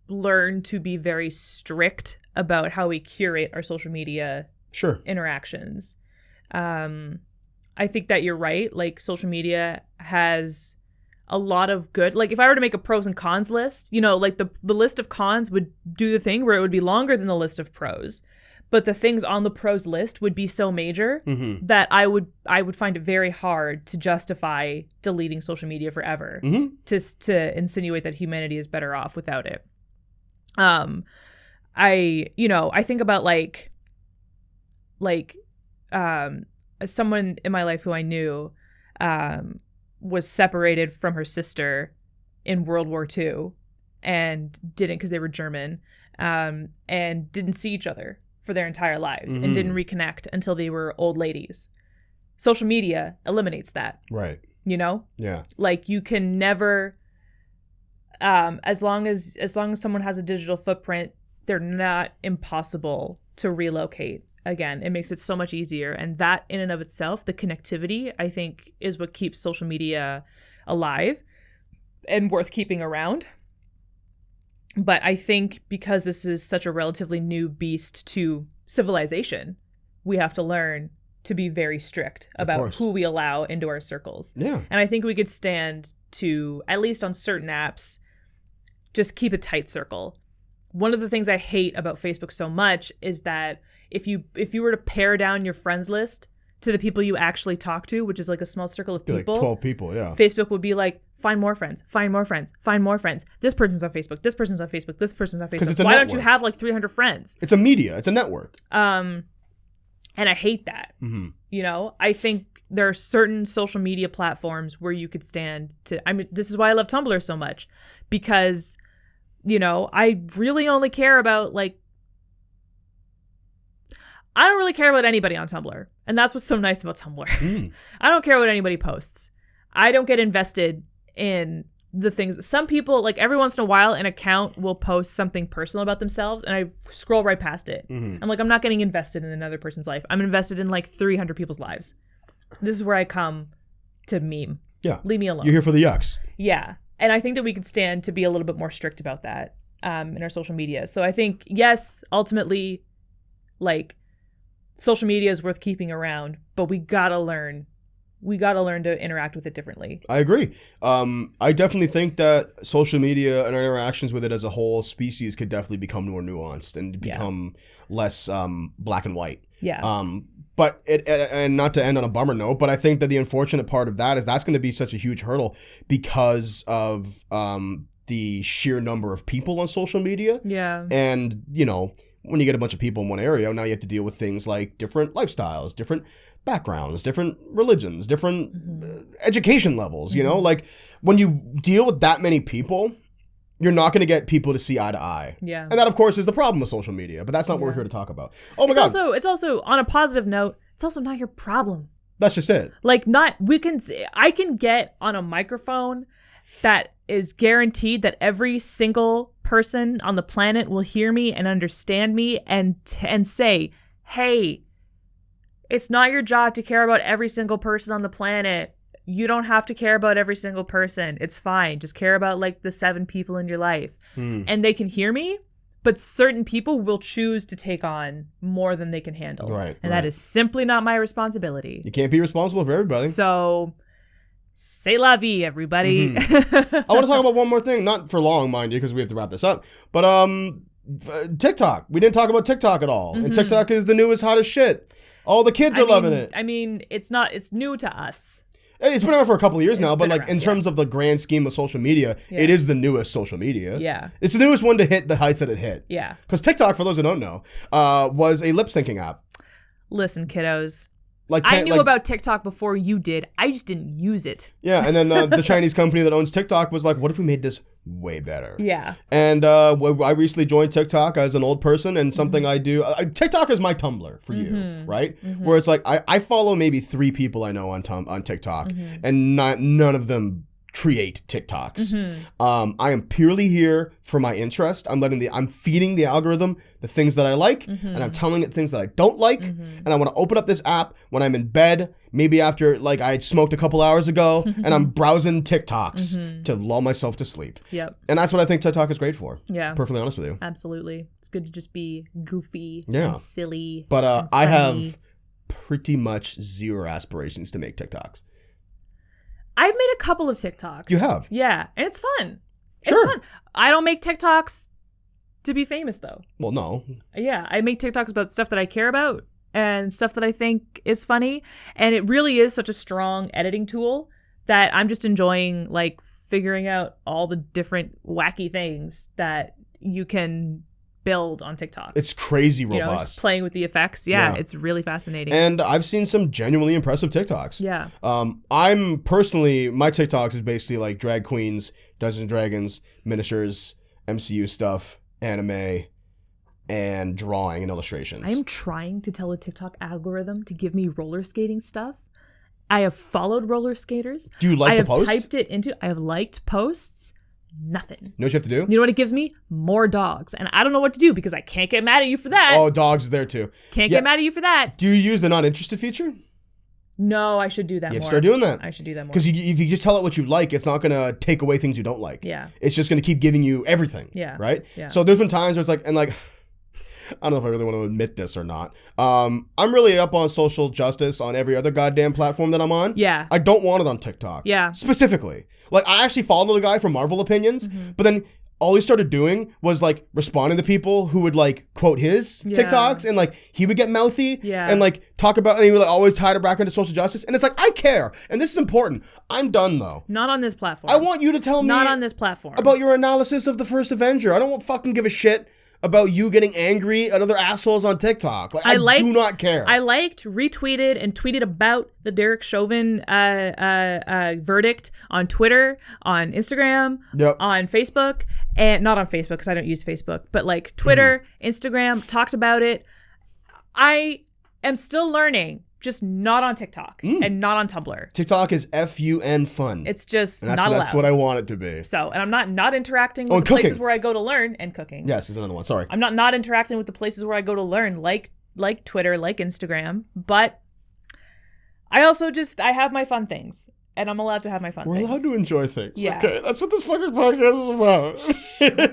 learn to be very strict about how we curate our social media interactions. I think that you're right. Like, social media has a lot of good. Like, if I were to make a pros and cons list, like the list of cons would do the thing where it would be longer than the list of pros. But the things on the pros list would be so major that I would find it very hard to justify deleting social media forever to insinuate that humanity is better off without it. I think about someone in my life who I knew was separated from her sister in World War II and didn't, because they were German, and didn't see each other for their entire lives and didn't reconnect until they were old ladies. Social media eliminates that. Right. Yeah. Like, you can never, as long as someone has a digital footprint, they're not impossible to relocate again. It makes it so much easier. And that in and of itself, the connectivity, I think, is what keeps social media alive and worth keeping around. But I think because this is such a relatively new beast to civilization, we have to learn to be very strict about who we allow into our circles. Yeah. And I think we could stand to, at least on certain apps, just keep a tight circle. One of the things I hate about Facebook so much is that if you were to pare down your friends list to the people you actually talk to, which is like a small circle of people. Like 12 people, yeah. Facebook would be like, find more friends, find more friends, find more friends. This person's on Facebook, this person's on Facebook, this person's on Facebook. Why don't you have like 300 friends? It's a media. It's a network. And I hate that. I think there are certain social media platforms where you could stand to, this is why I love Tumblr so much, because, I really only care about I don't really care about anybody on Tumblr. And that's what's so nice about Tumblr. I don't care what anybody posts. I don't get invested in the things. Some people, like, every once in a while, an account will post something personal about themselves, and I scroll right past it. I'm like, I'm not getting invested in another person's life. I'm invested in like 300 people's lives. This is where I come to meme. Yeah. Leave me alone. You're here for the yucks. Yeah. And I think that we could stand to be a little bit more strict about that in our social media. So I think, yes, ultimately, like, social media is worth keeping around, but we gotta learn to interact with it differently. I agree. I definitely think that social media and our interactions with it as a whole species could definitely become more nuanced and become less black and white. Yeah. But and not to end on a bummer note, but I think that the unfortunate part of that is that's going to be such a huge hurdle because of the sheer number of people on social media. Yeah. And, when you get a bunch of people in one area, now you have to deal with things like different lifestyles, different backgrounds, different religions, different education levels, like when you deal with that many people, you're not going to get people to see eye to eye. Yeah. And that, of course, is the problem with social media, but that's not what we're here to talk about. Oh my God. It's also, on a positive note, it's also not your problem. That's just it. Like, I can get on a microphone that is guaranteed that every single person on the planet will hear me and understand me and say, hey, it's not your job to care about every single person on the planet. You don't have to care about every single person. It's fine. Just care about like the 7 people in your life. And they can hear me, but certain people will choose to take on more than they can handle. Right. And that is simply not my responsibility. You can't be responsible for everybody. So C'est la vie, everybody. I want to talk about one more thing, not for long, mind you, because we have to wrap this up. But TikTok. We didn't talk about TikTok at all. And TikTok is the newest, hottest shit. All the kids are loving it. I mean, it's new to us. It's been around for a couple of years now, but like in terms of the grand scheme of social media, it is the newest social media. Yeah. It's the newest one to hit the heights that it hit. Yeah. Because TikTok, for those who don't know, was a lip syncing app. Listen, kiddos. I knew about TikTok before you did. I just didn't use it. Yeah, and then the Chinese company that owns TikTok was like, what if we made this way better? Yeah. And I recently joined TikTok as an old person, and something I do... TikTok is my Tumblr for you, right? Where it's like, I follow maybe 3 people I know on TikTok, and none of them create TikToks. I am purely here for my interest. I'm feeding the algorithm the things that I like, and I'm telling it things that I don't like, and I want to open up this app when I'm in bed, maybe after like I smoked a couple hours ago, and I'm browsing TikToks to lull myself to sleep. Yep. And that's what I think TikTok is great for. Yeah. Perfectly honest with you. Absolutely. It's good to just be goofy and silly. But and I have pretty much zero aspirations to make TikToks. I've made a couple of TikToks. You have? Yeah, and it's fun. Sure. It's fun. I don't make TikToks to be famous, though. Well, no. Yeah, I make TikToks about stuff that I care about and stuff that I think is funny. And it really is such a strong editing tool that I'm just enjoying, like, figuring out all the different wacky things that you can build on TikTok. It's crazy robust. Just playing with the effects. Yeah, it's really fascinating. And I've seen some genuinely impressive TikToks. Yeah. I'm personally, my TikToks is basically like drag queens, Dungeons and Dragons, miniatures, MCU stuff, anime, and drawing and illustrations. I'm trying to tell the TikTok algorithm to give me roller skating stuff. I have followed roller skaters. Do you like the posts? I have liked posts. Nothing. You know what you have to do? You know what it gives me? More dogs. And I don't know what to do because I can't get mad at you for that. Oh, dogs is there too. Can't get mad at you for that. Do you use the not interested feature? No, I should do that more. You have to start doing that. I should do that more. Because if you just tell it what you like, it's not going to take away things you don't like. Yeah. It's just going to keep giving you everything. Yeah. Right? Yeah. So there's been times where it's like, and like, I don't know if I really want to admit this or not. I'm really up on social justice on every other goddamn platform that I'm on. Yeah. I don't want it on TikTok. Yeah. Specifically. Like, I actually followed a guy from Marvel Opinions, but then all he started doing was, like, responding to people who would, like, quote his TikToks, and, like, he would get mouthy and, like, talk about, and he would, like, always tie it back into social justice. And it's like, I care. And this is important. I'm done, though. Not on this platform. I want you to tell me. Not on this platform. About your analysis of the first Avenger. I don't fucking give a shit about you getting angry at other assholes on TikTok. Like, I do not care. I liked, retweeted, and tweeted about the Derek Chauvin verdict on Twitter, on Instagram, on Facebook, and not on Facebook because I don't use Facebook, but like Twitter, Instagram, talked about it. I am still learning. Just not on TikTok and not on Tumblr. TikTok is FUN fun. It's just not allowed. That's what I want it to be. So, and I'm not interacting with the places where I go to learn, and cooking. Yes, is another one. Sorry. I'm not interacting with the places where I go to learn, like Twitter, like Instagram. But I also I have my fun things. And I'm allowed to have my fun things. We're allowed to enjoy things. Yeah. Okay, that's what this fucking podcast is about.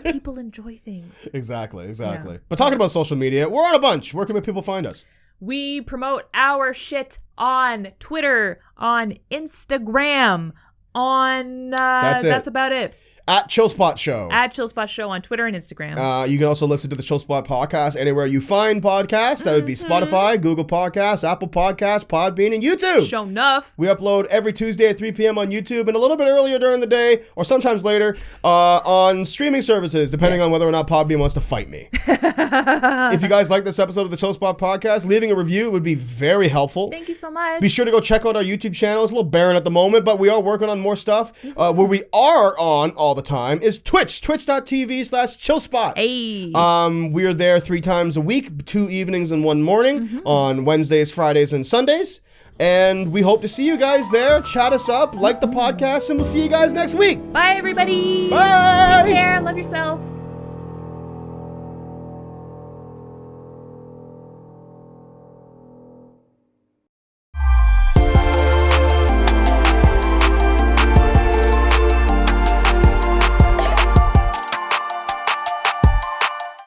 People enjoy things. Exactly. Yeah. But talking about social media, we're on a bunch. Where can people find us? We promote our shit on Twitter, on Instagram, on... that's about it. At Chillspot Show. At Chillspot Show on Twitter and Instagram. You can also listen to the Chillspot podcast anywhere you find podcasts. That would be Spotify, Google Podcasts, Apple Podcasts, Podbean, and YouTube. Show enough. We upload every Tuesday at 3 p.m. on YouTube and a little bit earlier during the day, or sometimes later, on streaming services, depending on whether or not Podbean wants to fight me. If you guys like this episode of the Chillspot podcast, leaving a review would be very helpful. Thank you so much. Be sure to go check out our YouTube channel. It's a little barren at the moment, but we are working on more stuff. Where we are on all the time is Twitch, twitch.tv/chillspot. Hey. We are there 3 times a week, 2 evenings and 1 morning, on Wednesdays, Fridays, and Sundays. And we hope to see you guys there. Chat us up, like the podcast, and we'll see you guys next week. Bye, everybody. Bye. Take care. Love yourself.